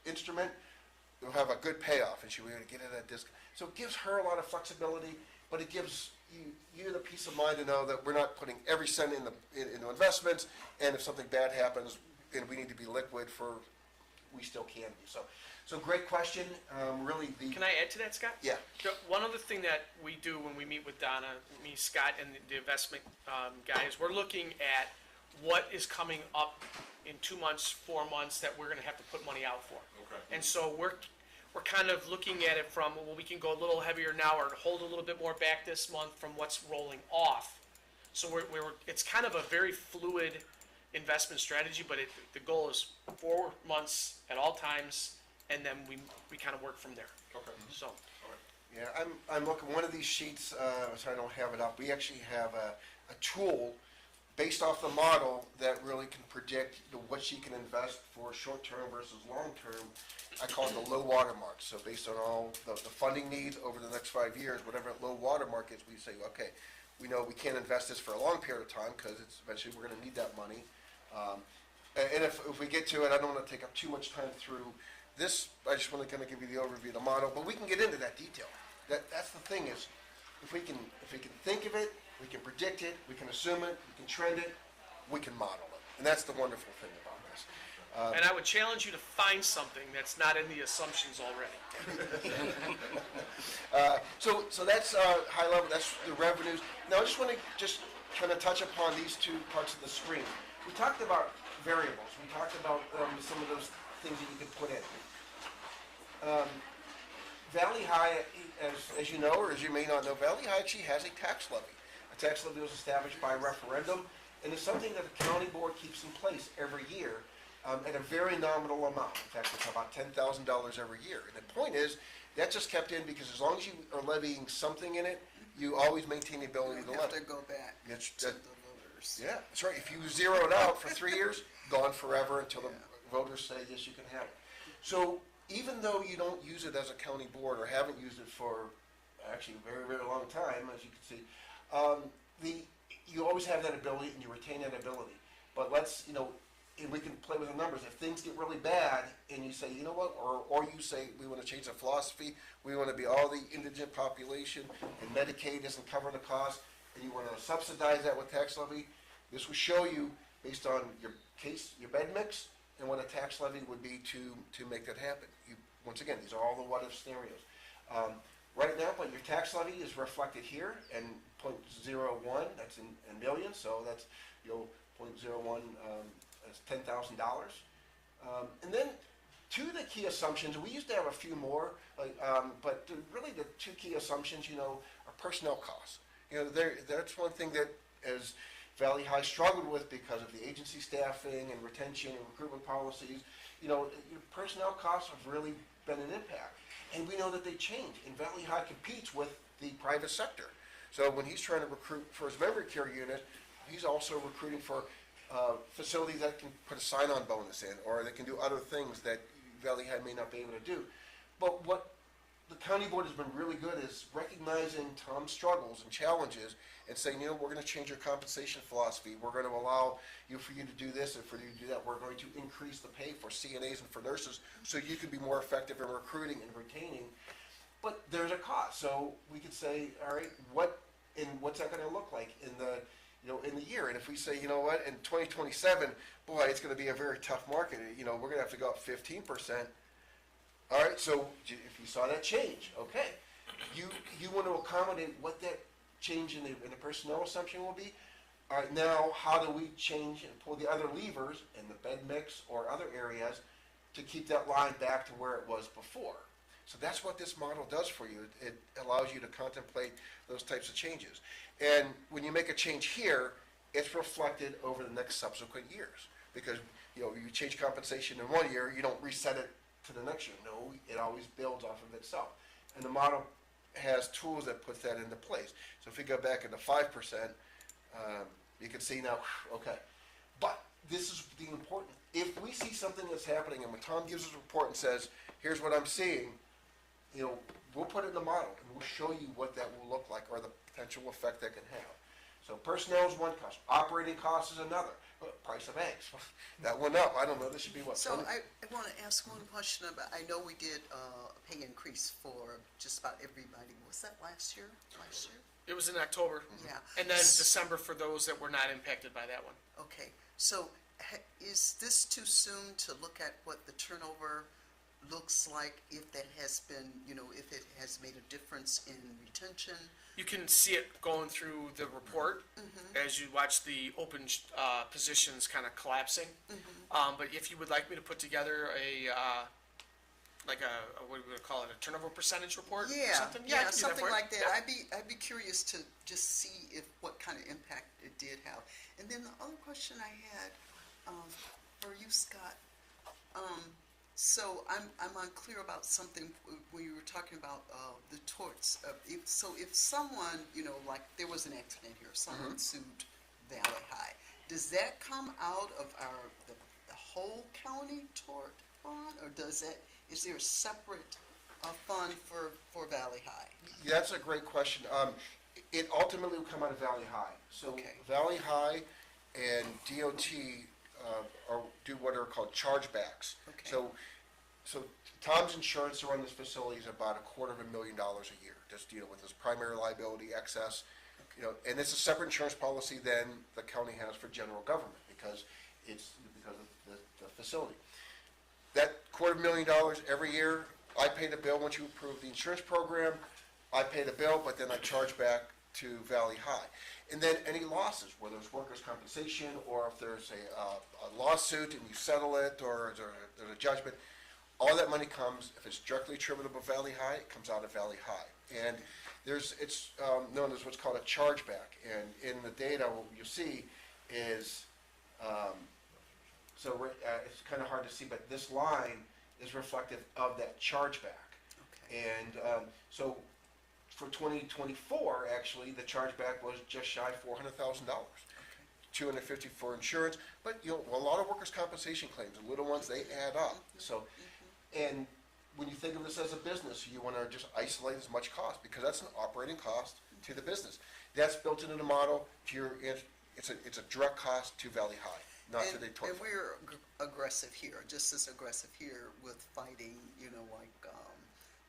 Speaker 7: instrument, will have a good payoff, and she'll be able to get it at a discount. So it gives her a lot of flexibility, but it gives you the peace of mind to know that we're not putting every cent into investments, and if something bad happens and we need to be liquid we still can be. So great question. Really,
Speaker 6: Can I add to that, Scott?
Speaker 7: Yeah.
Speaker 6: One other thing that we do when we meet with Donna, me, Scott, and the investment guys, we're looking at what is coming up in 2 months, 4 months that we're going to have to put money out for.
Speaker 5: Okay.
Speaker 6: And so we're kind of looking at it from, well, we can go a little heavier now or hold a little bit more back this month from what's rolling off. So it's kind of a very fluid investment strategy, but the goal is 4 months at all times, and then we kind of work from there.
Speaker 5: Okay.
Speaker 6: So,
Speaker 7: Yeah, I'm looking, one of these sheets, so I don't have it up, we actually have a tool based off the model that really can predict what she can invest for short-term versus long-term. I call it the low water mark. So based on all the funding needs over the next 5 years, whatever that low water mark is, we say, okay, we know we can't invest this for a long period of time because eventually we're going to need that money. And if we get to it, I don't want to take up too much time through this. I just want to kind of give you the overview of the model, but we can get into that detail. That's the thing is, if we can think of it, we can predict it, we can assume it, we can trend it, we can model it. And that's the wonderful thing about this.
Speaker 6: and I would challenge you to find something that's not in the assumptions already.
Speaker 7: So that's high level, that's the revenues. Now I just want to kind of touch upon these two parts of the screen. We talked about variables. We talked about some of those things that you could put in. Valley High, as you know, or as you may not know, Valley High actually has a tax levy. A tax levy was established by referendum, and it's something that the county board keeps in place every year at a very nominal amount. In fact, it's about $10,000 every year. And the point is, that's just kept in because as long as you are levying something in it, you always maintain the ability to
Speaker 4: You have
Speaker 7: levy.
Speaker 4: to go back
Speaker 7: That's-
Speaker 4: to
Speaker 7: that-
Speaker 4: the voters.
Speaker 7: Yeah, that's right. If you zero it out for 3 years, gone forever until the voters say, yes, you can have it. So even though you don't use it as a county board or haven't used it for actually a very, very long time, as you can see, you always have that ability and you retain that ability. But and we can play with the numbers. If things get really bad and you say, you know what, or you say we want to change the philosophy, we want to be all the indigent population and Medicaid isn't covering the cost, and you want to subsidize that with tax levy, this will show you based on your bed mix, and what a tax levy would be to make that happen. Once again, these are all the what-if scenarios. Right now, but your tax levy is reflected here, and 0.01, that's in millions, so that's 0.01 is $10,000. And then two of the key assumptions, we used to have a few more, but really the two key assumptions, are personnel costs. That's one thing that as Valley High struggled with because of the agency staffing and retention and recruitment policies. Personnel costs have really been an impact. And we know that they change. And Valley High competes with the private sector. So when he's trying to recruit for his memory care unit, he's also recruiting for facilities that can put a sign-on bonus in, or they can do other things that Valley High may not be able to do. But what the county board has been really good is recognizing Tom's struggles and challenges and saying, we're going to change your compensation philosophy. We're going to allow for you to do this and for you to do that. We're going to increase the pay for CNAs and for nurses so you can be more effective in recruiting and retaining. But there's a cost. So we could say, all right, what's that going to look like in the year? And if we say, in 2027, boy, it's going to be a very tough market. We're going to have to go up 15%. All right, so if you saw that change, okay, you want to accommodate what that change in the personnel assumption will be. All right, now how do we change and pull the other levers in the bed mix or other areas to keep that line back to where it was before? So that's what this model does for you. It allows you to contemplate those types of changes. And when you make a change here, it's reflected over the next subsequent years. Because, you change compensation in 1 year, you don't reset it to the next year. No, it always builds off of itself. And the model has tools that put that into place. So if we go back into 5%, you can see now, okay. But this is the important, if we see something that's happening and when Tom gives us a report and says, here's what I'm seeing, you know, we'll put it in the model and we'll show you what that will look like or the potential effect that can have. So personnel is one cost, operating cost is another. Price of eggs, that went up, I don't know, this should be what,
Speaker 4: So
Speaker 7: 20?
Speaker 4: I want to ask one question about, I know we did a pay increase for just about everybody. Was that last year?
Speaker 6: It was in October.
Speaker 4: Yeah.
Speaker 6: And then December for those that were not impacted by that one.
Speaker 4: Okay, so is this too soon to look at what the turnover looks like, if that has been, you know, if it has made a difference in retention?
Speaker 6: You can see it going through the report as you watch the open positions kind of collapsing. But if you would like me to put together like a what do we call it, a turnover percentage report or
Speaker 4: Yeah,
Speaker 6: something? I
Speaker 4: yeah,
Speaker 6: can do that
Speaker 4: something
Speaker 6: for you.
Speaker 4: like that.
Speaker 6: Yeah.
Speaker 4: I'd be curious to just see if, what kind of impact it did have. And then the other question I had, for you, Scott, so I'm unclear about something when you were talking about, the torts. If someone, you know, like there was an accident here, someone sued Valley High, does that come out of the whole county tort fund, or is there a separate fund for Valley High?
Speaker 7: That's a great question. It ultimately will come out of Valley High. So
Speaker 4: Okay.
Speaker 7: Valley High and DOT do what are called chargebacks.
Speaker 4: Okay.
Speaker 7: So Tom's insurance to run this facility is about $250,000 a year, just deal with his primary liability, excess, you know, and it's a separate insurance policy than the county has for general government because of the facility. That $250,000 every year, I pay the bill once you approve the insurance program, I pay the bill, but then I charge back to Valley High. And then any losses, whether it's workers' compensation or if there's a lawsuit and you settle it or there's a judgment, all that money comes, if it's directly attributable to Valley High, it comes out of Valley High. And it's known as what's called a chargeback. And in the data, what you see is, it's kind of hard to see, but this line is reflective of that chargeback.
Speaker 4: Okay.
Speaker 7: And so for 2024, actually, the chargeback was just shy of $400,000. $250 for insurance, but you know, a lot of workers' compensation claims, the little ones, they add up. So, and when you think of this as a business, you want to just isolate as much cost because that's an operating cost to the business. That's built into the model. It's a direct cost to Valley High, not to the tort.
Speaker 4: And we're aggressive here, just as aggressive here with fighting, you know, like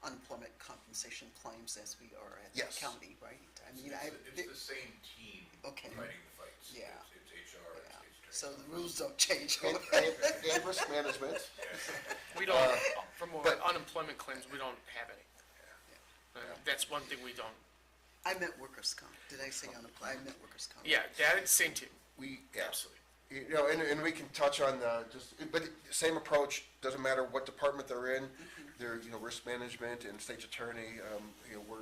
Speaker 4: unemployment compensation claims as we are at the
Speaker 7: Yes.
Speaker 4: county, right? I mean,
Speaker 1: It's the same team
Speaker 4: Okay.
Speaker 1: fighting the fights.
Speaker 4: Yeah.
Speaker 1: It's HR,
Speaker 4: yeah.
Speaker 1: it's
Speaker 4: So the rules don't change.
Speaker 7: And risk management.
Speaker 6: We don't, from
Speaker 7: But-
Speaker 6: unemployment claims, we don't have any. That's one thing we don't.
Speaker 4: I meant workers' comp. Did I say unemployment? I meant workers' comp.
Speaker 6: Yeah, that is same team.
Speaker 7: Absolutely. You know, and we can touch on but same approach, doesn't matter what department they're in, they're, you know, risk management and state's attorney, you know,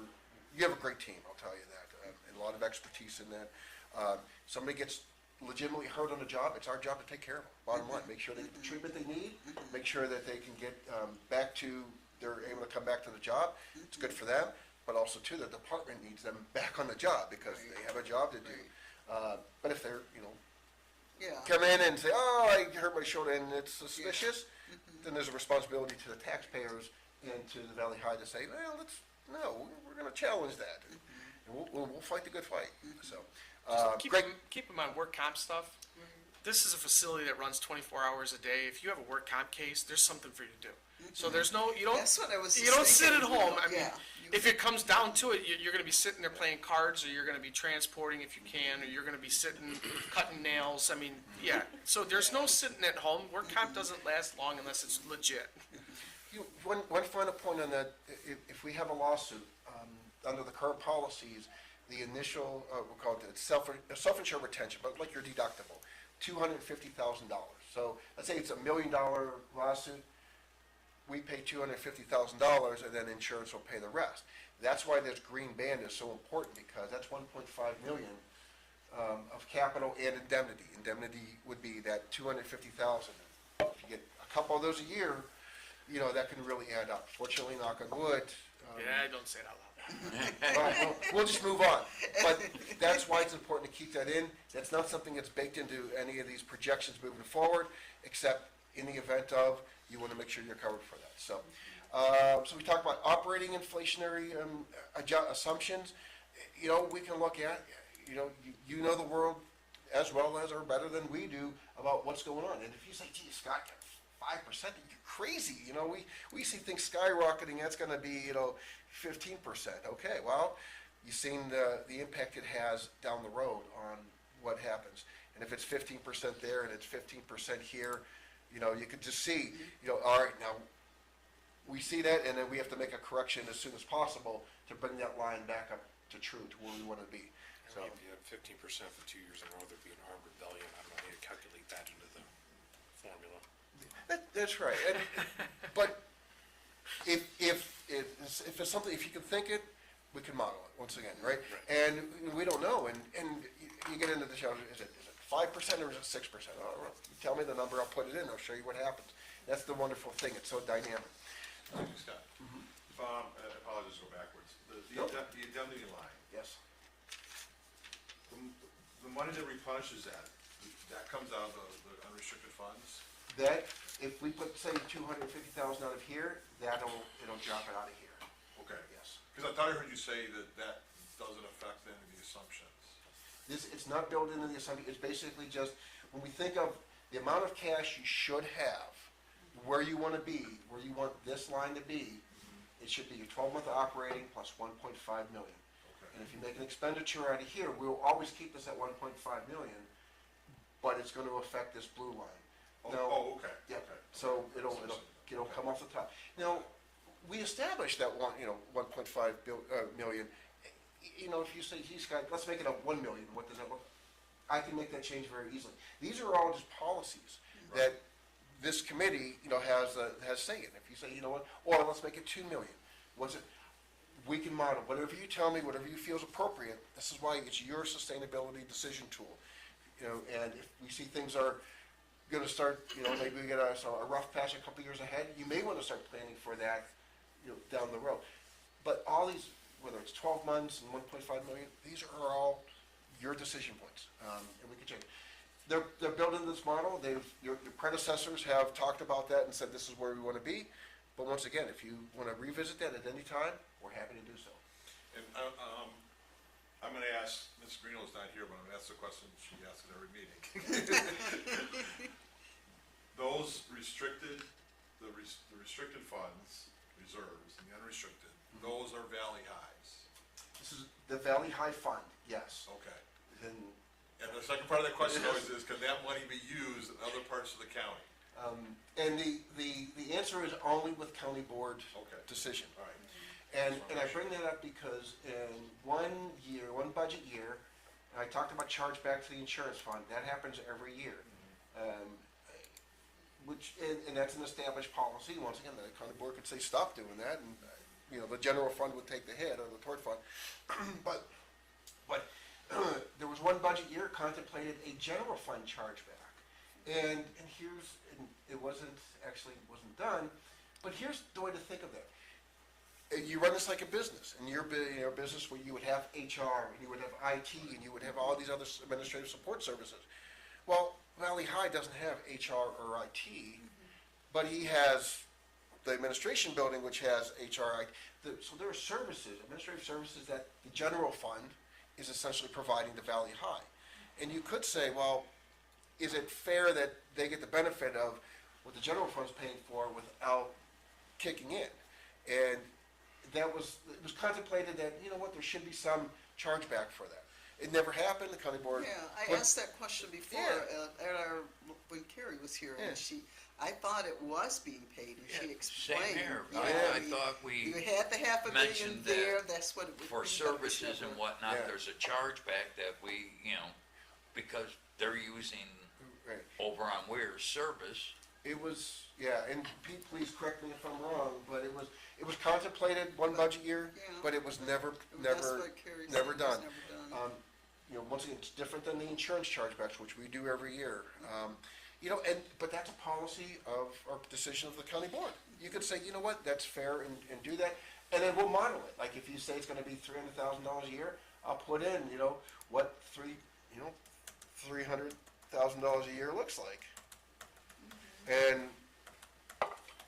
Speaker 7: you have a great team, I'll tell you that, and a lot of expertise in that. Somebody gets legitimately hurt on the job, it's our job to take care of them, bottom line, make sure they get the treatment they need, make sure that they can get, they're able to come back to the job, it's good for them, but also too, the department needs them back on the job, because they have a job to do. But if they're, you know,
Speaker 4: Yeah.
Speaker 7: come in and say, oh, I hurt my shoulder and it's suspicious, then there's a responsibility to the taxpayers and to the Valley High to say, well, we're gonna challenge that. And we'll fight the good fight, so. Great,
Speaker 6: Keep in mind, work comp stuff, this is a facility that runs 24 hours a day. If you have a work comp case, there's something for you to do. So there's no, you don't,
Speaker 4: That's what I was
Speaker 6: you don't
Speaker 4: just
Speaker 6: sit at
Speaker 4: thinking,
Speaker 6: home. I mean,
Speaker 4: yeah.
Speaker 6: if it comes down to it, you're gonna be sitting there playing cards, or you're gonna be transporting if you can, or you're gonna be sitting cutting nails. I mean, yeah, so there's no sitting at home. Work comp doesn't last long unless it's legit.
Speaker 7: one final point on that, if we have a lawsuit, under the current policies, the initial, we'll call it self-insured retention, but like your deductible, $250,000. So let's say it's $1 million lawsuit, we pay $250,000 and then insurance will pay the rest. That's why this green band is so important, because that's 1.5 million of capital and indemnity. Indemnity would be that $250,000. If you get a couple of those a year, that can really add up. Fortunately, knock on wood.
Speaker 6: Yeah, don't say it out loud.
Speaker 7: All right, well, we'll just move on. But that's why it's important to keep that in. That's not something that's baked into any of these projections moving forward, except in the event of, you want to make sure you're covered for that. So, so we talked about operating inflationary assumptions. We can look at, you know the world as well as or better than we do about what's going on. And if you say, gee, Scott, 5%, you're crazy. We see things skyrocketing. That's going to be, 15%. Okay, well, you've seen the impact it has down the road on what happens. And if it's 15% there and it's 15% here, you could just see, all right, now we see that, and then we have to make a correction as soon as possible to bring that line back up to true to where we want to be.
Speaker 2: I
Speaker 7: So,
Speaker 2: mean, if you have 15% for 2 years in a row, there'd be an armed rebellion. I don't know how you calculate that into the formula.
Speaker 7: that's right. But if it's something, if you can think it, we can model it once again, right? And we don't know, and you get into the challenge, is it 5% or is it 6%? I don't know. You tell me the number, I'll put it in, I'll show you what happens. That's the wonderful thing, it's so dynamic.
Speaker 5: Thank you, Scott. If, I apologize, go backwards. The
Speaker 7: Nope.
Speaker 5: indemnity line,
Speaker 7: Yes.
Speaker 5: the money that replenishes that comes out of the unrestricted funds?
Speaker 7: That, if we put, say, 250,000 out of here, it'll drop it out of here.
Speaker 5: Okay.
Speaker 7: Yes.
Speaker 5: Because I thought I heard you say that doesn't affect any of the assumptions.
Speaker 7: It's not built into the assumption, it's basically just, when we think of the amount of cash you should have, where you want to be, where you want this line to be, it should be your 12-month operating plus 1.5 million.
Speaker 5: Okay.
Speaker 7: And if you make an expenditure out of here, we'll always keep this at 1.5 million, but it's going to affect this blue line. Now,
Speaker 5: Okay.
Speaker 7: yeah,
Speaker 5: Okay.
Speaker 7: so it'll come off the top. Now, we established that 1.5 million. If you say, geez, Scott, let's make it a 1 million, what does that look like? I can make that change very easily. These are all just policies that this committee, has say in. If you say, or let's make it 2 million. What's it? We can model, whatever you tell me, whatever you feel is appropriate. This is why it's your sustainability decision tool. And if we see things are gonna start, maybe we get a rough patch a couple years ahead, you may wanna start planning for that, down the road. But all these, whether it's 12 months and 1.5 million, these are all your decision points, and we can change. They're built into this model. Your predecessors have talked about that and said this is where we want to be. But once again, if you want to revisit that at any time, we're happy to do so.
Speaker 5: And I'm going to ask, Ms. Greeno's not here, but I'm going to ask the question she asks at every meeting. Those restricted, the restricted funds, reserves, and the unrestricted, those are Valley Highs.
Speaker 7: This is the Valley High Fund, yes.
Speaker 5: Okay.
Speaker 7: And,
Speaker 5: And the second part of that question always is, can that money be used in other parts of the county?
Speaker 7: and the answer is only with county board
Speaker 5: Okay.
Speaker 7: decision.
Speaker 5: All right.
Speaker 7: And I bring that up because in one budget year, I talked about chargeback to the insurance fund. That happens every year. And that's an established policy. Once again, the county board could say, stop doing that, and, the general fund would take the hit, or the tort fund. But there was one budget year contemplated a general fund chargeback. And it wasn't done, but here's the way to think of that. You run this like a business, and you're a business where you would have HR, and you would have IT, and you would have all these other administrative support services. Well, Valley High doesn't have HR or IT, but he has the administration building, which has HR, so there are services, administrative services that the general fund is essentially providing to Valley High. And you could say, well, is it fair that they get the benefit of what the general fund's paying for without kicking in? And it was contemplated that, there should be some chargeback for that. It never happened, the county board.
Speaker 4: Yeah, I asked that question before when Carrie was here, and I thought it was being paid, and she explained.
Speaker 1: Same here.
Speaker 4: Yeah,
Speaker 1: I thought
Speaker 4: You
Speaker 1: we,
Speaker 4: had the $500,000
Speaker 1: mentioned
Speaker 4: there,
Speaker 1: that
Speaker 4: that's what it would be.
Speaker 1: for
Speaker 4: but it was
Speaker 1: services and
Speaker 4: never-
Speaker 1: whatnot,
Speaker 7: Yeah.
Speaker 1: there's a chargeback that we, because they're using
Speaker 7: Right.
Speaker 1: over on Weir's service.
Speaker 7: It was, and Pete, please correct me if I'm wrong, but it was contemplated one budget year,
Speaker 4: Yeah.
Speaker 7: but it was never
Speaker 4: That's what Carrie said,
Speaker 7: never
Speaker 4: it was
Speaker 7: done.
Speaker 4: never done.
Speaker 7: Once again, it's different than the insurance chargebacks, which we do every year. But that's a policy of, or decision of the county board. you could say, you know what, that's fair and do that. And then we'll model it. Like if you say it's gonna be $300,000 a year, I'll put in, what $300,000 a year looks like. And,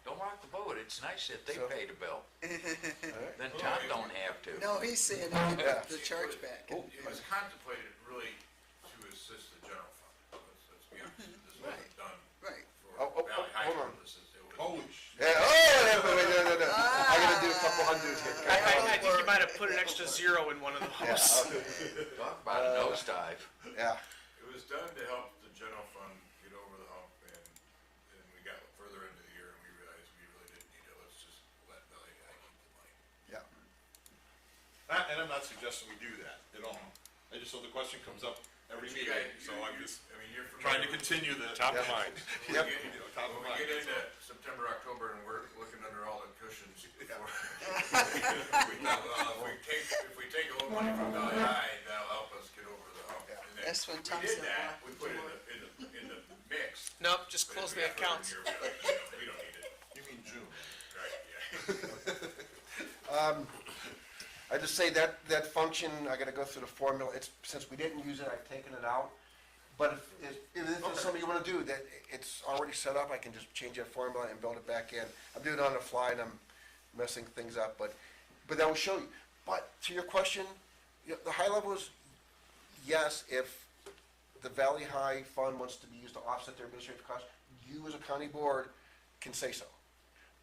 Speaker 1: Don't rock the boat, it's nice that they
Speaker 7: So-
Speaker 1: pay the bill,
Speaker 7: alright,
Speaker 1: then Tom don't have to.
Speaker 4: No, he's saying to
Speaker 7: Yeah.
Speaker 4: get the charge back.
Speaker 7: Oh,
Speaker 8: It was contemplated really to assist the general fund, let's be honest, this wasn't done
Speaker 4: Right.
Speaker 7: Oh,
Speaker 8: for Valley High
Speaker 7: hold on.
Speaker 8: purposes, it was.
Speaker 5: Holy sh!
Speaker 7: yeah, no. I gotta do a couple undos here.
Speaker 6: I think you might have put an extra zero in one of
Speaker 7: Yeah,
Speaker 6: those.
Speaker 7: okay,
Speaker 1: Talk about a nosedive.
Speaker 7: yeah.
Speaker 8: It was done to help the general fund get over the hump, and we got further into the year, and we realized we really didn't need it, let's just let Valley High keep the money.
Speaker 7: Yeah.
Speaker 5: And I'm not suggesting we do that at all. I just, so the question comes up every
Speaker 8: But you
Speaker 5: meeting,
Speaker 8: guys-
Speaker 5: so I'm just
Speaker 8: I mean, you're
Speaker 5: trying to
Speaker 8: familiar with-
Speaker 5: continue the.
Speaker 2: Top of
Speaker 7: Yeah.
Speaker 2: mind.
Speaker 8: When
Speaker 7: Yep.
Speaker 8: we get-
Speaker 5: Top of
Speaker 8: when
Speaker 5: mind,
Speaker 8: we get
Speaker 5: that's
Speaker 8: into September, October, and we're looking under all the cushions before. If we take a little money from Valley High, that'll help us get over the hump.
Speaker 7: Yeah.
Speaker 8: And then
Speaker 4: That's when Tom
Speaker 8: we did
Speaker 4: said,
Speaker 8: that,
Speaker 4: "Well,
Speaker 8: we put it in the mix.
Speaker 6: Nope, just
Speaker 8: but
Speaker 6: close
Speaker 8: as we
Speaker 6: the
Speaker 8: got further in
Speaker 6: accounts.
Speaker 8: the year, we're like, we don't need it,
Speaker 5: You mean June?
Speaker 8: right, yeah.
Speaker 7: I just say that function, I gotta go through the formula, since we didn't use it, I've taken it out. But if it's something you wanna do, that it's already set up, I can just change that formula and build it back in. I'm doing it on the fly and I'm messing things up, but that will show you. But to your question, the high level is, yes, if the Valley High Fund wants to be used to offset their administrative costs, you as a county board can say so.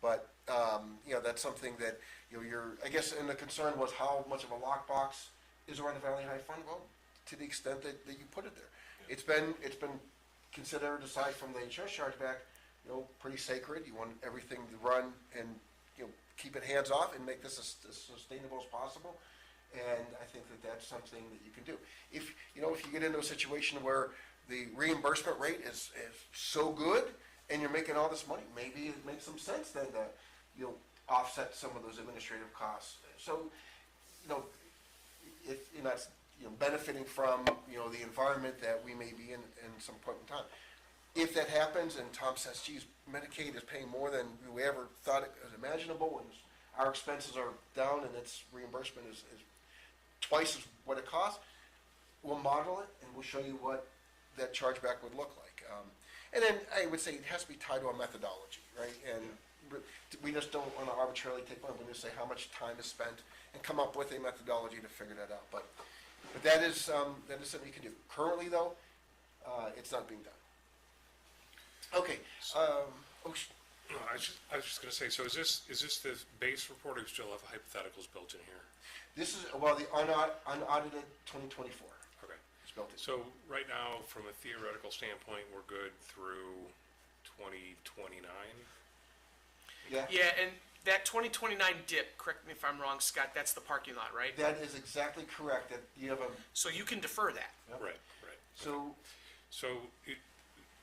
Speaker 7: But, that's something that, I guess, and the concern was how much of a lockbox is around the Valley High Fund? Well, to the extent that you put it there. It's been considered, aside from the insurance chargeback, pretty sacred. You want everything to run and, keep it hands off and make this as sustainable as possible. And I think that that's something that you can do. If you get into a situation where the reimbursement rate is so good and you're making all this money, maybe it makes some sense then that you'll offset some of those administrative costs. So, if you're not, benefiting from, the environment that we may be in some point in time. If that happens and Tom says, geez, Medicaid is paying more than we ever thought it was imaginable, and our expenses are down and its reimbursement is twice as what it costs, we'll model it and we'll show you what that chargeback would look like. And then I would say it has to be tied to a methodology, right? And we just don't want to arbitrarily take one, we just say how much time is spent and come up with a methodology to figure that out. But that is something you can do. Currently though, it's not being done. Okay,
Speaker 2: No, I was just gonna say, so is this the base report, or you still have hypotheticals built in here?
Speaker 7: this is, the unaudited 2024
Speaker 2: Okay.
Speaker 7: is built in.
Speaker 2: So right now, from a theoretical standpoint, we're good through 2029?
Speaker 7: Yeah,
Speaker 6: Yeah, and that 2029 dip, correct me if I'm wrong, Scott, that's the parking lot, right?
Speaker 7: that is exactly correct, that you have a,
Speaker 6: So you can defer that.
Speaker 2: Right.
Speaker 7: so,
Speaker 2: So,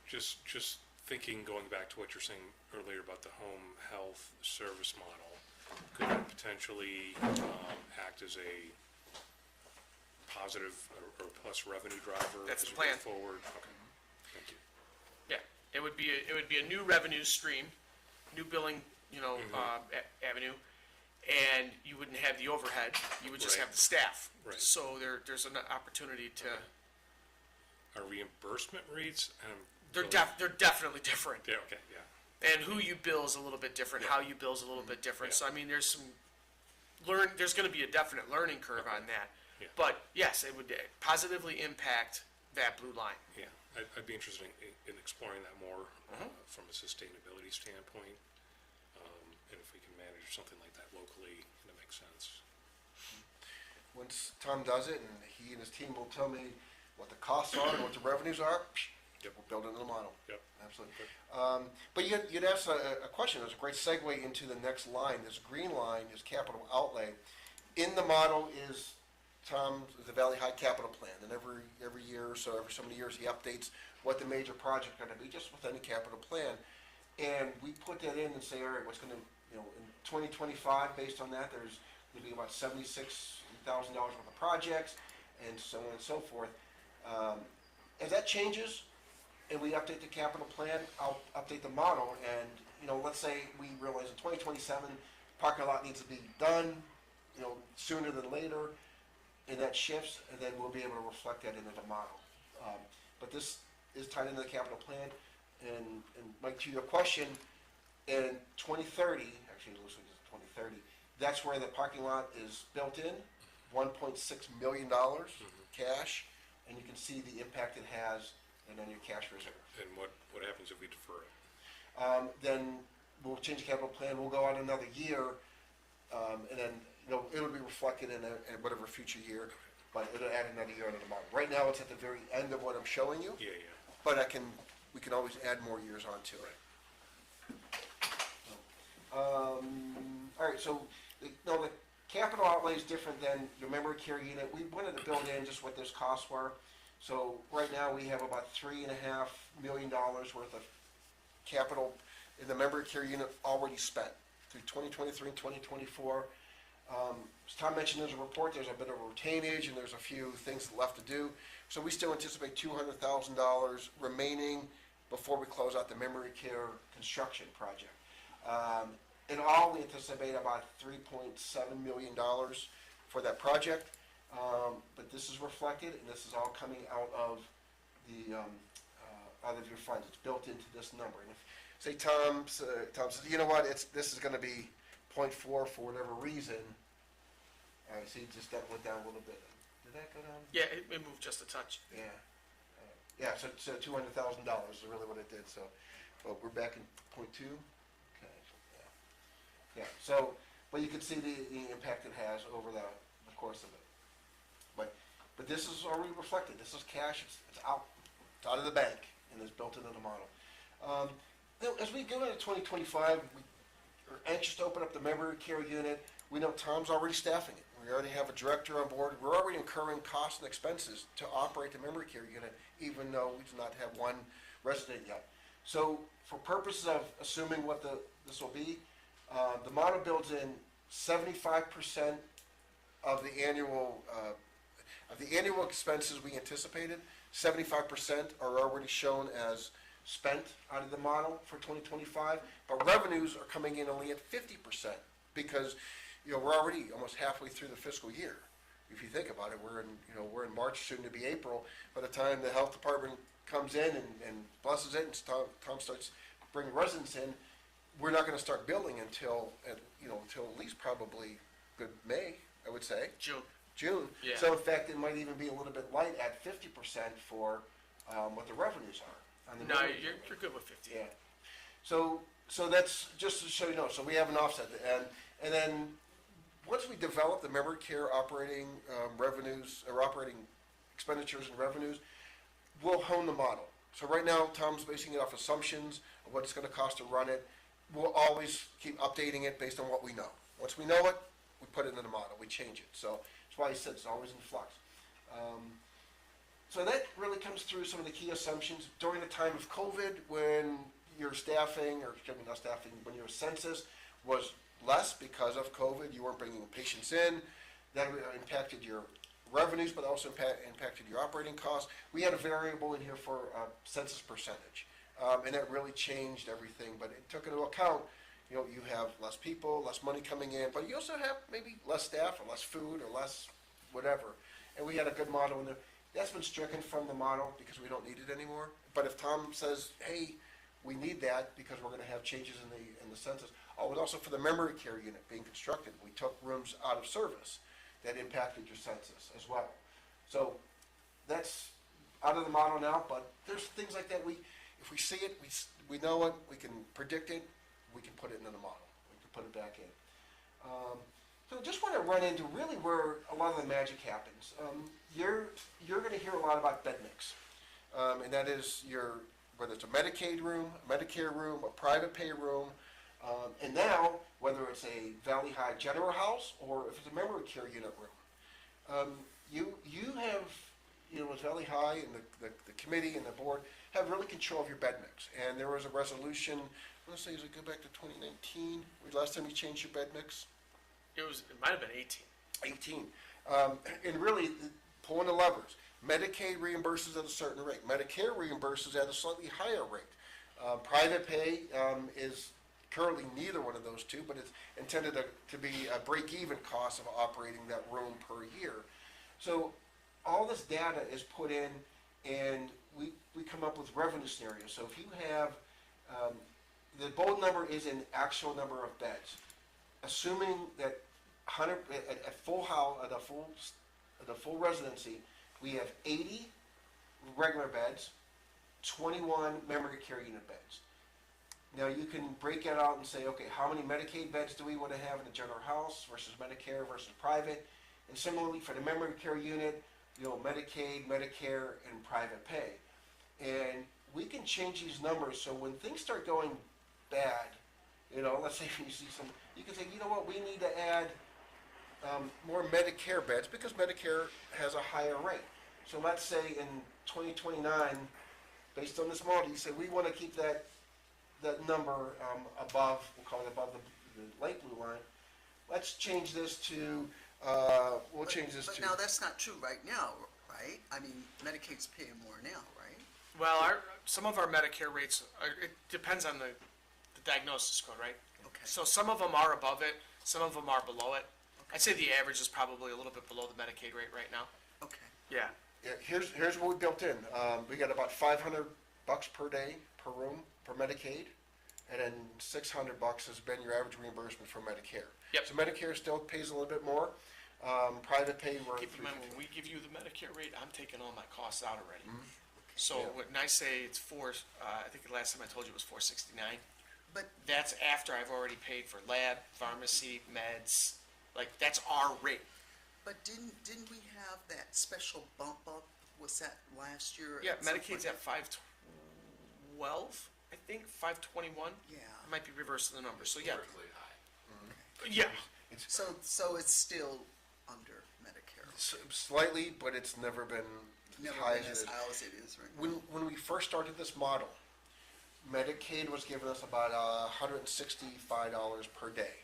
Speaker 2: just thinking, going back to what you're saying earlier about the home health service model, could that potentially act as a positive or plus revenue driver
Speaker 6: That's
Speaker 2: as
Speaker 6: the
Speaker 2: we
Speaker 6: plan.
Speaker 2: go forward? Okay, thank you.
Speaker 6: Yeah, it would be a new revenue stream, new billing, avenue, and you wouldn't have the overhead, you would just
Speaker 2: Right.
Speaker 6: have the staff.
Speaker 2: Right.
Speaker 6: So there's an opportunity to,
Speaker 2: Are reimbursement rates,
Speaker 6: they're definitely different.
Speaker 2: yeah, okay, yeah.
Speaker 6: And who you bill is a little bit different, how you bill is a little bit different,
Speaker 2: Yeah.
Speaker 6: so I mean, there's gonna be a definite learning curve on that.
Speaker 2: Yeah.
Speaker 6: But yes, it would positively impact that blue line.
Speaker 2: Yeah, I'd be interested in exploring that more from a sustainability standpoint. And if we can manage something like that locally, that makes sense.
Speaker 7: once Tom does it, and he and his team will tell me what the costs are and what the revenues are,
Speaker 2: Yep.
Speaker 7: we'll build it in the model.
Speaker 2: Yep.
Speaker 7: Absolutely. But you'd asked a question, it was a great segue into the next line. This green line is capital outlay. In the model is the Valley High capital plan, and every year or so, every so many years, he updates what the major projects are gonna be, just with any capital plan. And we put that in and say, all right, what's gonna, in 2025, based on that, there's gonna be about $76,000 worth of projects, and so on and so forth. As that changes, and we update the capital plan, I'll update the model, and let's say we realize in 2027, parking lot needs to be done, sooner than later, and that shifts, and then we'll be able to reflect that into the model. But this is tied into the capital plan, and Mike, to your question, in 2030, actually it looks like it's 2030, that's where the parking lot is built in, $1.6 million cash, and you can see the impact it has and on your cash reserve.
Speaker 2: And what happens if we defer it?
Speaker 7: Then we'll change the capital plan, we'll go on another year, and then, it'll be reflected in whatever future year, but it'll add another year onto the model. Right now, it's at the very end of what I'm showing you,
Speaker 2: Yeah.
Speaker 7: but we can always add more years onto it. All right, so, the capital outlay is different than your memory care unit. We wanted to build in just what those costs were. So right now, we have about $3.5 million worth of capital in the memory care unit already spent through 2023 and 2024. As Tom mentioned in his report, there's a bit of retainage and there's a few things left to do. So we still anticipate $200,000 remaining before we close out the memory care construction project. In all, we anticipate about $3.7 million for that project. But this is reflected, and this is all coming out of your funds. It's built into this number. And if, say, Tom says, you know what, this is going to be 0.4 for whatever reason. All right, see, just that went down a little bit. Did that go down?
Speaker 6: Yeah, it moved just a touch.
Speaker 7: Yeah. Yeah, so $200,000 is really what it did. So, but we're back in 0.2. Okay. Yeah. So, but you can see the impact it has over the course of it. But this is already reflected. This is cash. It's out. It's out of the bank and it's built into the model. As we go into 2025, we are anxious to open up the memory care unit. We know Tom's already staffing it. We already have a director on board. We're already incurring costs and expenses to operate the memory care unit, even though we do not have one resident yet. So for purposes of assuming what this will be, the model builds in 75% of the annual expenses we anticipated. 75% are already shown as spent out of the model for 2025, but revenues are coming in only at 50% because we're already almost halfway through the fiscal year. If you think about it, we're in March, soon to be April. By the time the health department comes in and blesses it, and Tom starts bringing residents in, we're not going to start billing until at least probably good May, I would say. June.
Speaker 6: Yeah.
Speaker 7: So in fact, it might even be a little bit light at 50% for what the revenues are. On the
Speaker 6: No,
Speaker 7: revenues.
Speaker 6: you're good with 50.
Speaker 7: Yeah. So that's just to show you know. So we have an offset, and then once we develop the memory care operating revenues or operating expenditures and revenues, we'll hone the model. So right now, Tom's basing it off assumptions of what it's going to cost to run it. We'll always keep updating it based on what we know. Once we know it, we put it in the model. We change it. So that's why he said it's always in flux. So that really comes through some of the key assumptions during the time of COVID, when your staffing, or excuse me, not staffing, when your census was less because of COVID, you weren't bringing patients in. That impacted your revenues, but also impacted your operating costs. We had a variable in here for census percentage, and that really changed everything. But it took into account, you have less people, less money coming in, but you also have maybe less staff or less food or less whatever. And we had a good model in there. That's been stricken from the model because we don't need it anymore. But if Tom says, hey, we need that because we're going to have changes in the census. Oh, and also for the memory care unit being constructed, we took rooms out of service that impacted your census as well. So that's out of the model now, but there's things like that. If we see it, we know it, we can predict it, we can put it into the model. We can put it back in. So just want to run into really where a lot of the magic happens. You're going to hear a lot about bed mix, and that is whether it's a Medicaid room, a Medicare room, a private pay room, and now whether it's a Valley High General House or if it's a memory care unit room. You have, with Valley High and the committee and the board have really control of your bed mix. And there was a resolution, I want to say, does it go back to 2019? Last time you changed your bed mix?
Speaker 6: It might have been 18.
Speaker 7: 18. And really, pulling the levers. Medicaid reimburses at a certain rate. Medicare reimburses at a slightly higher rate. Private pay is currently neither one of those two, but it's intended to be a break-even cost of operating that room per year. So all this data is put in, and we come up with revenue scenarios. So if you have, the bold number is an actual number of beds. Assuming that at full house, at a full residency, we have 80 regular beds, 21 memory care unit beds. Now you can break it out and say, okay, how many Medicaid beds do we want to have in the general house versus Medicare versus private? And similarly for the memory care unit, Medicaid, Medicare, and private pay. And we can change these numbers so when things start going bad, let's say you see some, you can say, you know what, we need to add more Medicare beds because Medicare has a higher rate. So let's say in 2029, based on this model, you say we want to keep that number above, we'll call it above the light blue line. Let's change this to,
Speaker 4: But now that's not true right now, right? I mean, Medicaid's paying more now, right?
Speaker 6: Well, some of our Medicare rates, it depends on the diagnosis code, right?
Speaker 4: Okay.
Speaker 6: So some of them are above it, some of them are below it. I'd say the average is probably a little bit below the Medicaid rate right now.
Speaker 4: Okay.
Speaker 6: Yeah.
Speaker 7: Yeah, here's what we built in. We got about $500 per day per room for Medicaid, and then $600 has been your average reimbursement for Medicare.
Speaker 6: Yep.
Speaker 7: So Medicare still pays a little bit more. Private pay, we're
Speaker 6: Keep in mind, when we give you the Medicare rate, I'm taking all my costs out already. So
Speaker 7: Yeah.
Speaker 6: when I say it's I think the last time I told you it was $469.
Speaker 4: But
Speaker 6: That's after I've already paid for lab, pharmacy, meds. Like, that's our rate.
Speaker 4: But didn't we have that special bump up? Was that last year?
Speaker 6: Yeah,
Speaker 4: at some
Speaker 6: Medicaid's
Speaker 4: point?
Speaker 6: at 512, I think, 521.
Speaker 4: Yeah.
Speaker 6: I might be reversing the numbers, so yeah.
Speaker 8: Historically high.
Speaker 6: Yeah.
Speaker 4: So it's still under Medicare.
Speaker 7: Slightly, but it's never been
Speaker 4: Never
Speaker 7: high
Speaker 4: been
Speaker 7: as
Speaker 4: as
Speaker 7: it is.
Speaker 4: high as it is right now.
Speaker 7: When we first started this model, Medicaid was giving us about $165 per day.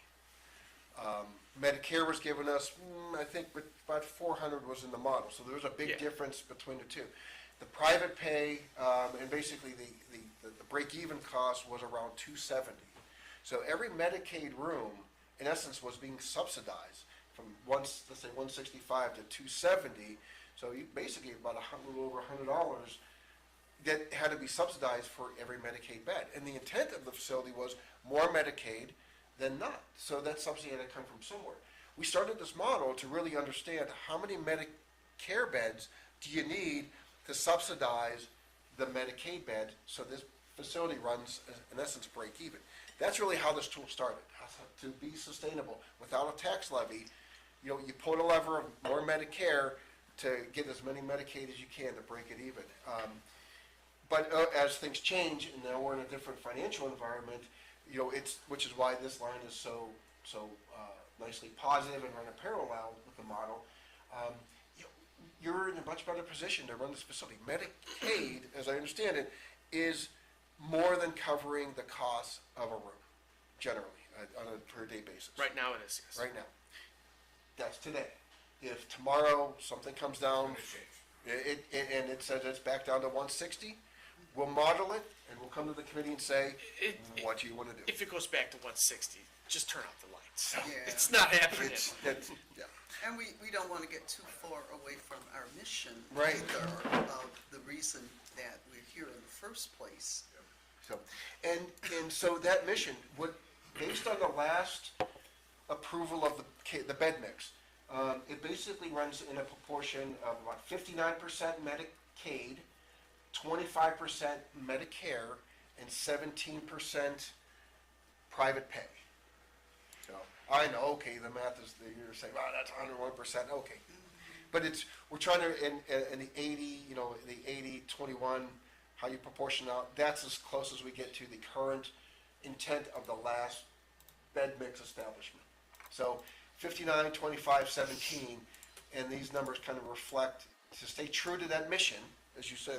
Speaker 7: Medicare was giving us, I think, about 400 was in the model. So there was a big
Speaker 6: Yeah.
Speaker 7: difference between the two. The private pay and basically the break-even cost was around 270. So every Medicaid room, in essence, was being subsidized from let's say 165 to 270. So you basically about a little over $100 that had to be subsidized for every Medicaid bed. And the intent of the facility was more Medicaid than not. So that subsidy had to come from somewhere. We started this model to really understand how many Medicare beds do you need to subsidize the Medicaid bed so this facility runs, in essence, break even. That's really how this tool started, to be sustainable without a tax levy. You pull the lever of more Medicare to get as many Medicaid as you can to break it even. But as things change, and now we're in a different financial environment, which is why this line is so nicely positive and run a parallel with the model. You're in a much better position to run this facility. Medicaid, as I understand it, is more than covering the cost of a room, generally, on a per day basis.
Speaker 6: Right now it is, yes.
Speaker 7: Right now. That's today. If tomorrow something comes down, and it says it's back down to 160, we'll model it, and we'll come to the committee and say, what do you want to do?
Speaker 6: If it goes back to 160, just turn off the lights.
Speaker 4: Yeah.
Speaker 6: It's not happening.
Speaker 7: Yeah.
Speaker 4: And we don't want to get too far away from our mission
Speaker 7: Right.
Speaker 4: either, of the reason that we're here in the first place.
Speaker 7: So, and so that mission would, based on the last approval of the bed mix, it basically runs in a proportion of about 59% Medicaid, 25% Medicare, and 17% private pay. So I know, okay, the math is, you're saying, wow, that's 101%, okay. But we're trying to, in the 80, the 80-21, how you proportion out, that's as close as we get to the current intent of the last bed mix establishment. So 59, 25, 17, and these numbers kind of reflect, to stay true to that mission, as you said,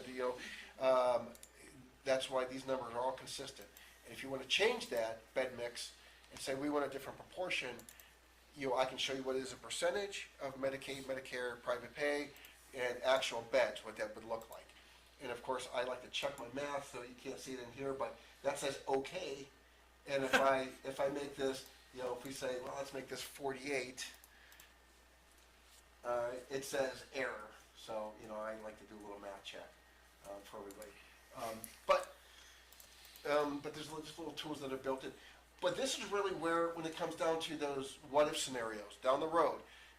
Speaker 7: that's why these numbers are all consistent. And if you want to change that bed mix and say we want a different proportion, I can show you what is a percentage of Medicaid, Medicare, private pay, and actual beds, what that would look like. And of course, I like to check my math, so you can't see it in here, but that says okay, And if I make this, you know, if we say, well, let's make this 48, it says error. So, you know, I like to do a little math check for everybody. But there's just little tools that are built in. But this is really where, when it comes down to those what-if scenarios down the road,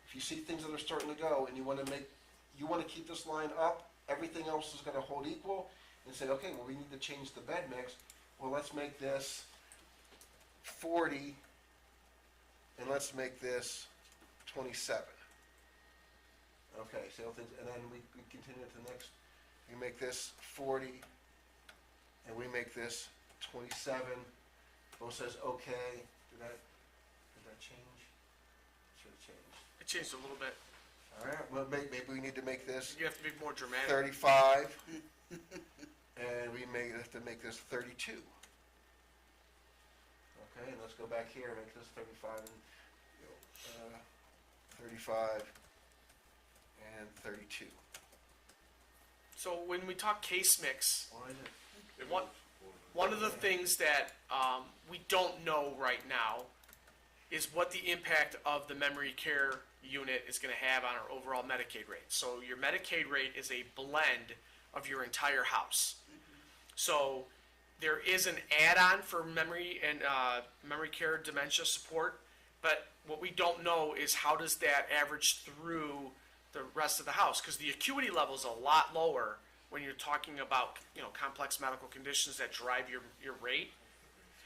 Speaker 7: if you see things that are starting to go and you want to keep this line up, everything else is going to hold equal, and say, okay, well, we need to change the bed mix. Well, let's make this 40, and let's make this 27. Okay, so things, and then we continue to the next. We make this 40, and we make this 27. Bo says okay. Did that change? Should have changed.
Speaker 6: It changed a little bit.
Speaker 7: All right. Well, maybe we need to make this
Speaker 6: You have to be more dramatic.
Speaker 7: 35, and we may have to make this 32. Okay, and let's go back here and make this 35 and 35 and 32.
Speaker 6: So when we talk case mix,
Speaker 7: Why is it?
Speaker 6: one of the things that we don't know right now is what the impact of the memory care unit is going to have on our overall Medicaid rate. So your Medicaid rate is a blend of your entire house. So there is an add-on for memory and memory care dementia support, but what we don't know is how does that average through the rest of the house, because the acuity level is a lot lower when you're talking about, you know, complex medical conditions that drive your rate.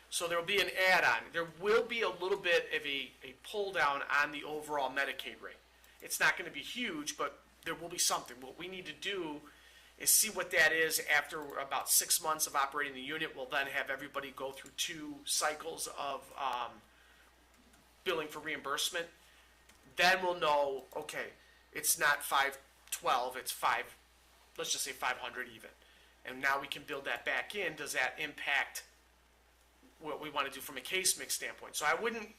Speaker 6: So there will be an add-on. There will be a little bit of a pull down on the overall Medicaid rate. It's not going to be huge, but there will be something. What we need to do is see what that is after about 6 months of operating the unit. We'll then have everybody go through 2 cycles of billing for reimbursement. Then we'll know, okay, it's not 512, it's 5, let's just say 500 even. And now we can build that back in. Does that impact what we want to do from a case mix standpoint? So I wouldn't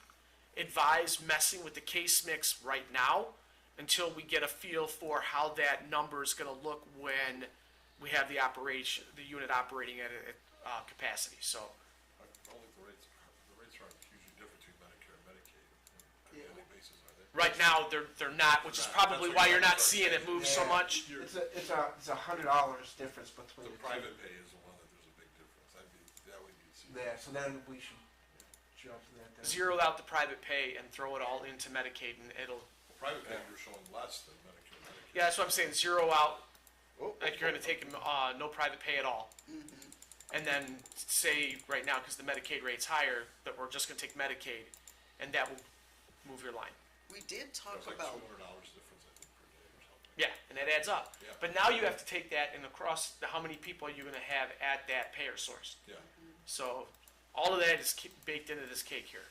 Speaker 6: advise messing with the case mix right now until we get a feel for how that number is going to look when we have the unit operating at capacity. So
Speaker 5: I don't think the rates aren't hugely different between Medicare and Medicaid on a daily basis, are they?
Speaker 6: right now they're not, which is probably why you're not seeing it move so much.
Speaker 7: It's $100 difference between
Speaker 5: The
Speaker 7: the
Speaker 5: private pay is the one that there's a big difference. That would need to see.
Speaker 7: Yeah, so then we should jump to that. Then.
Speaker 6: Zero out the private pay and throw it all into Medicaid, and it'll.
Speaker 5: Private pay, you're showing less than Medicare.
Speaker 6: Yeah, that's what I'm saying. Zero out.
Speaker 7: Oh,
Speaker 6: Like you're going to take no private pay at all. And then say right now, because the Medicaid rate's higher, that we're just going to take Medicaid, and that will move your line.
Speaker 4: We did talk
Speaker 5: It's like
Speaker 4: about,
Speaker 5: $200 difference, I think, per day or something.
Speaker 6: Yeah, and that adds up.
Speaker 5: Yeah.
Speaker 6: But now you have to take that and across how many people are you going to have at that payer source.
Speaker 5: Yeah.
Speaker 6: So all of that is baked into this cake here.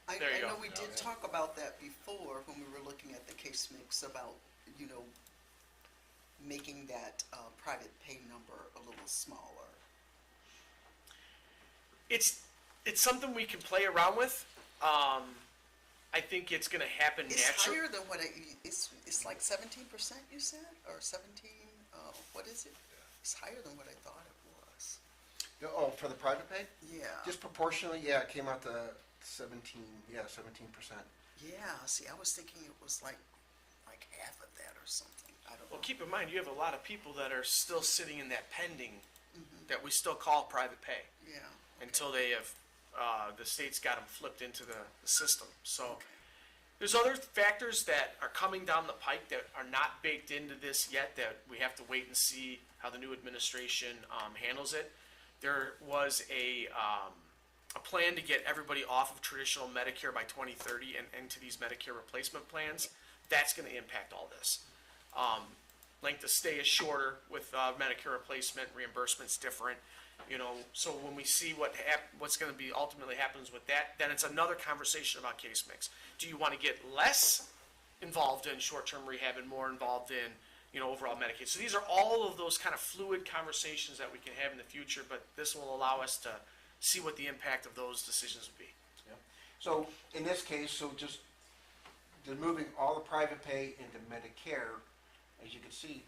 Speaker 4: I
Speaker 6: There you
Speaker 4: know
Speaker 6: go.
Speaker 4: we did talk about that before when we were looking at the case mix about, you know, making that private pay number a little smaller.
Speaker 6: It's something we can play around with. I think it's going to happen
Speaker 4: It's
Speaker 6: naturally.
Speaker 4: higher than what it's like 17%, you said, or 17, what is it? It's higher than what I thought it was.
Speaker 7: Oh, for the private pay?
Speaker 4: Yeah.
Speaker 7: Disproportionately, yeah, it came out to 17%.
Speaker 4: Yeah, see, I was thinking it was like half of that or something. I don't know.
Speaker 6: Well, keep in mind, you have a lot of people that are still sitting in that pending that we still call private pay
Speaker 4: Yeah.
Speaker 6: until they have, the state's got them flipped into the system. So there's other factors that are coming down the pike that are not baked into this yet that we have to wait and see how the new administration handles it. There was a plan to get everybody off of traditional Medicare by 2030 and into these Medicare replacement plans. That's going to impact all this. Length of stay is shorter with Medicare replacement, reimbursement's different. You know, so when we see what's going to be ultimately happens with that, then it's another conversation about case mix. Do you want to get less involved in short-term rehab and more involved in, you know, overall Medicaid? So these are all of those kind of fluid conversations that we can have in the future, but this will allow us to see what the impact of those decisions would be.
Speaker 7: Yeah. So in this case, just moving all the private pay into Medicare, as you can see,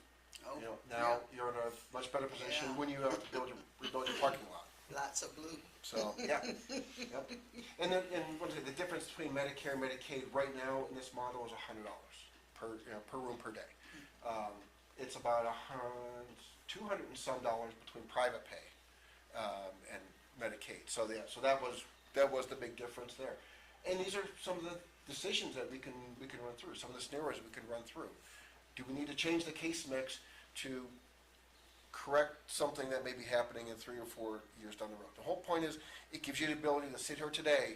Speaker 4: Oh,
Speaker 7: you know, now you're in a much better position
Speaker 4: Yeah.
Speaker 7: when you have to rebuild your parking lot.
Speaker 4: Lots of blue.
Speaker 7: So, yeah. Yep. And then, and what is it, the difference between Medicare and Medicaid right now in this model is $100 per, per room per day. It's about $200 and some between private pay, and Medicaid. So that was the big difference there. And these are some of the decisions that we can run through, some of the scenarios we can run through. Do we need to change the case mix to correct something that may be happening in 3 or 4 years down the road? The whole point is, it gives you the ability to sit here today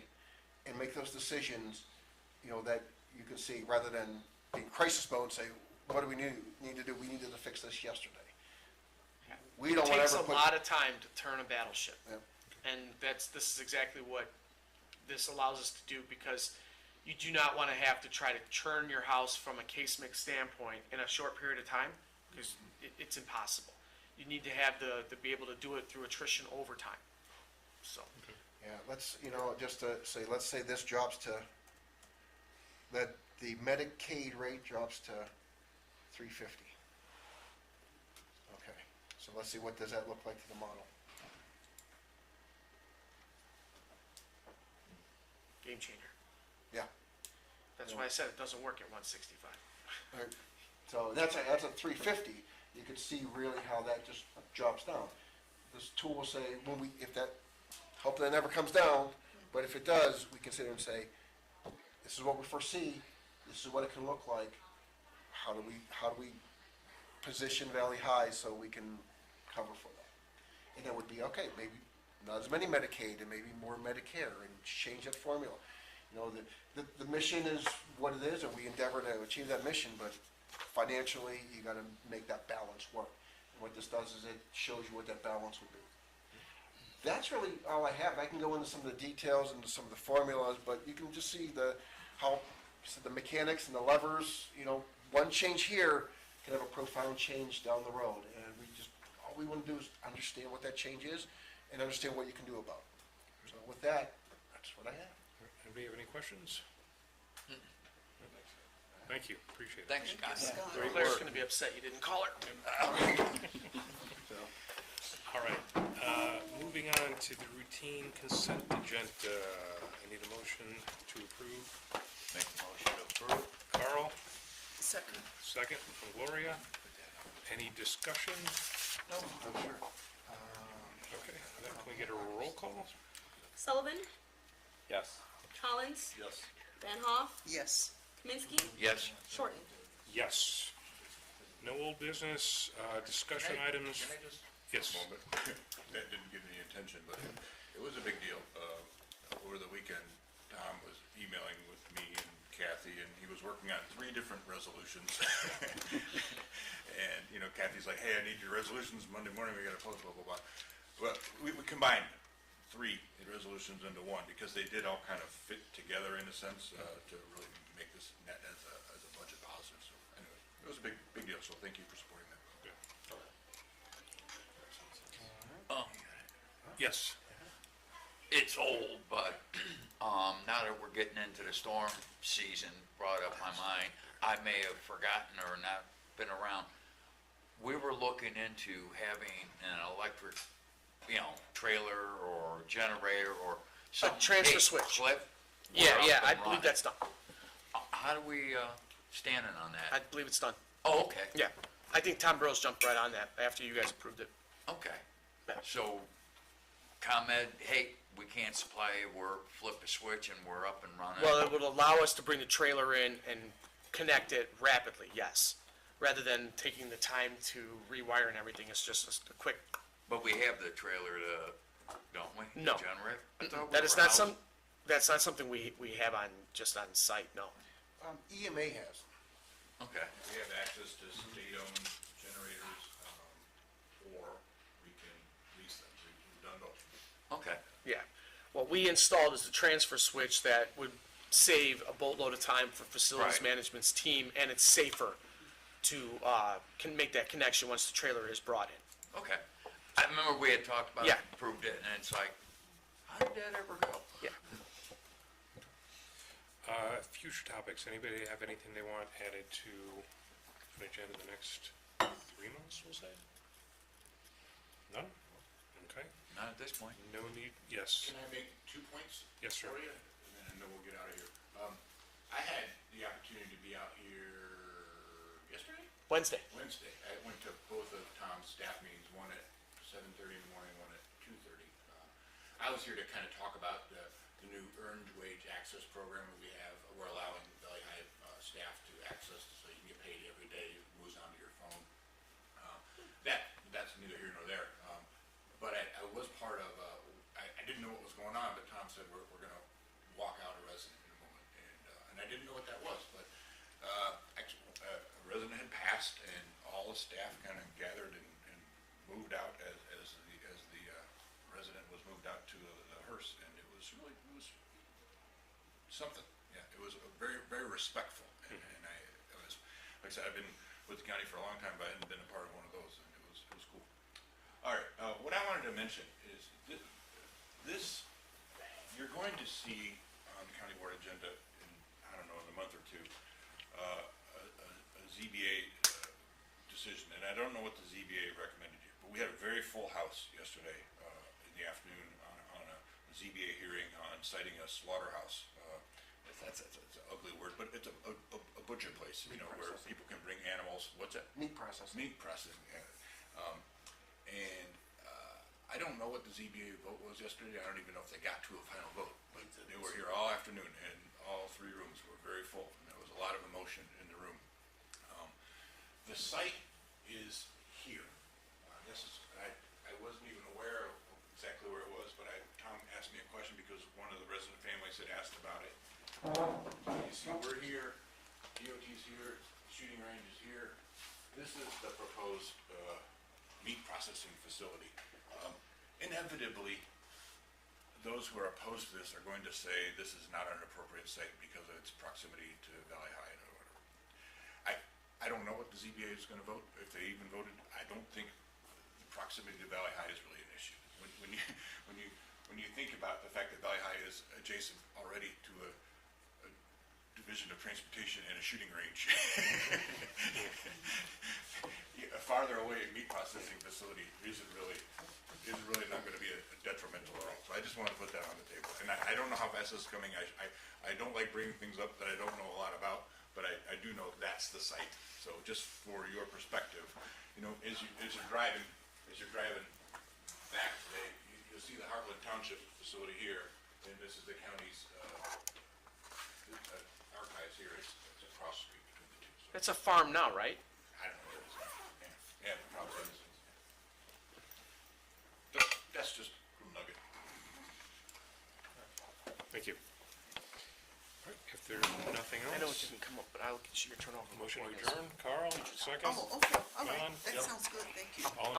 Speaker 7: and make those decisions, that you can see, rather than being crisis mode and say, what do we need to do? We needed to fix this yesterday. We don't want to
Speaker 6: It takes
Speaker 7: ever
Speaker 6: a
Speaker 7: put.
Speaker 6: lot of time to turn a battleship.
Speaker 7: Yep.
Speaker 6: And this is exactly what this allows us to do, because you do not want to have to try to churn your house from a case mix standpoint in a short period of time, because it's impossible. You need to have to be able to do it through attrition over time. So,
Speaker 7: Yeah, let's, just to say, let's say this drops to, that the Medicaid rate drops to $350. Okay, so let's see, what does that look like to the model?
Speaker 6: game changer.
Speaker 7: Yeah.
Speaker 6: That's why I said it doesn't work at 165.
Speaker 7: All right. So that's a 350. You could see really how that just drops down. This tool will say, hope that never comes down, but if it does, we can sit there and say, this is what we foresee, this is what it can look like. How do we position Valley High so we can cover for that? And that would be, okay, maybe not as many Medicaid and maybe more Medicare, and change that formula. The mission is what it is, and we endeavor to achieve that mission, but financially, you gotta make that balance work. And what this does is it shows you what that balance will be. That's really all I have. I can go into some of the details, into some of the formulas, but you can just see the mechanics and the levers, one change here can have a profound change down the road. And all we wanna do is understand what that change is and understand what you can do about it. So with that, that's what I have.
Speaker 2: Anybody have any questions? Thank you, appreciate it.
Speaker 1: Thanks, Scott.
Speaker 2: Great
Speaker 6: Claire's
Speaker 2: work.
Speaker 6: going to be upset you didn't call her.
Speaker 2: All right, moving on to the routine consent agenda. I need a motion to approve.
Speaker 1: Make a motion to approve.
Speaker 2: Carl,
Speaker 4: Second.
Speaker 2: second from Gloria. Any discussion?
Speaker 7: No, I'm sure.
Speaker 2: Okay, then can we get a roll call?
Speaker 3: Sullivan,
Speaker 9: Yes.
Speaker 3: Collins,
Speaker 5: Yes.
Speaker 3: Van Hoff,
Speaker 4: Yes.
Speaker 3: Kaminsky,
Speaker 1: Yes.
Speaker 3: Shorten.
Speaker 2: Yes. No old business, discussion items.
Speaker 1: Can I just,
Speaker 2: Yes.
Speaker 8: Moment. That didn't get any attention, but it was a big deal. Over the weekend, Tom was emailing with me and Kathy, and he was working on 3 different resolutions. And, Kathy's like, hey, I need your resolutions Monday morning, we gotta post, blah, blah, blah. Well, we combined 3 resolutions into one, because they did all kind of fit together in a sense, to really make this net as a budget positive. So anyway, it was a big deal, so thank you for supporting that.
Speaker 2: Yes.
Speaker 1: it's old, but, now that we're getting into the storm season, brought up my mind, I may have forgotten or not been around. We were looking into having an electric, trailer or generator or some.
Speaker 6: transfer
Speaker 1: Hey,
Speaker 6: switch.
Speaker 1: Cliff,
Speaker 6: Yeah,
Speaker 1: we're up
Speaker 6: I
Speaker 1: and
Speaker 6: believe
Speaker 1: running.
Speaker 6: that's done.
Speaker 1: How do we, standing on
Speaker 6: I
Speaker 1: that?
Speaker 6: believe it's done.
Speaker 1: Oh, okay.
Speaker 6: Yeah. I think Tom Burrows jumped right on that after you guys approved it.
Speaker 1: Okay.
Speaker 6: Yeah.
Speaker 1: So, ComEd, hey, we can't supply, we're flip a switch and we're up and running.
Speaker 6: Well, it would allow us to bring the trailer in and connect it rapidly, yes. Rather than taking the time to rewire and everything, it's just a quick,
Speaker 1: But we have the trailer don't we? The
Speaker 6: No.
Speaker 1: generator? I thought we
Speaker 6: that is
Speaker 1: were
Speaker 6: not
Speaker 1: housing-
Speaker 6: that's not something we have just on site, no.
Speaker 7: EMA has.
Speaker 1: Okay.
Speaker 8: We have access to state-owned generators, or we can lease them. We've done both.
Speaker 1: Okay.
Speaker 6: Yeah. What we installed is the transfer switch that would save a boatload of time for facilities
Speaker 1: Right.
Speaker 6: management's team, and it's safer to, can make that connection once the trailer is brought in.
Speaker 1: Okay. I remember we had talked about it,
Speaker 6: Yeah.
Speaker 1: approved it, and it's like, how did that ever go?
Speaker 6: Yeah.
Speaker 2: Future topics, anybody have anything they want added to an agenda the next 3 months, we'll say? None? Okay.
Speaker 1: Not at this point.
Speaker 2: No need, yes,
Speaker 9: Can I make 2 points?
Speaker 2: Yes, sir.
Speaker 9: For you, and then we'll get out of here. I had the opportunity to be out here yesterday,
Speaker 6: Wednesday.
Speaker 9: Wednesday. I went to both of Tom's staff meetings, one at 7:30 in the morning, one at 2:30. I was here to kind of talk about the new earned wage access program that we have. We're allowing Valley High staff to access, so you can get paid every day. It moves onto your phone. That's neither here nor there. But I was part of, I didn't know what was going on, but Tom said we're gonna walk out a resident in a moment. And I didn't know what that was, but, actually, a resident had passed and all the staff kind of gathered and moved out as the resident was moved out to the hearse. And it was something, yeah, it was very, very respectful. And it was, like I said, I've been with the county for a long time, but I hadn't been a part of one of those, and it was cool. All right, what I wanted to mention is this, you're going to see on the county board agenda in, I don't know, in a month or two, a ZBA decision, and I don't know what the ZBA recommended you, but we had a very full house yesterday in the afternoon on a ZBA hearing on citing a slaughterhouse. That's an ugly word, but it's a butcher place, you know, where people can bring animals. What's that?
Speaker 7: Meat processing.
Speaker 9: Meat processing, yeah. And I don't know what the ZBA vote was yesterday. I don't even know if they got to a final vote. But they were here all afternoon, and all 3 rooms were very full. And there was a lot of emotion in the room. The site is here. I wasn't even aware of exactly where it was, but Tom asked me a question because one of the resident families had asked about it. You see, we're here, DOT's here, shooting range is here. This is the proposed meat processing facility. Inevitably, those who are opposed to this are going to say this is not an appropriate site because of its proximity to Valley High or whatever. I don't know what the ZBA is going to vote, if they even voted. I don't think the proximity to Valley High is really an issue. When you think about the fact that Valley High is adjacent already to a division of transportation and a shooting range. A farther away meat processing facility isn't really not gonna be a detrimental at all. So I just wanna put that on the table. And I don't know how fast this is coming. I don't like bringing things up that I don't know a lot about, but I do know that's the site. So just for your perspective, you know, as you're driving back today, you'll see the Heartland Township facility here, and this is the county's, archives here. It's across the street between the two. So
Speaker 6: It's a farm now, right?
Speaker 9: I don't know what it is. Yeah, probably is. That's just a nugget.
Speaker 2: thank you. All right, if there's nothing
Speaker 6: I know it
Speaker 2: else,
Speaker 6: didn't come up, but I'll get you your turn off.
Speaker 2: motion to adjourn, Carl, second,
Speaker 4: Oh, okay, all right,
Speaker 2: John?
Speaker 4: that
Speaker 2: Yep.
Speaker 4: sounds good, thank you.
Speaker 2: all in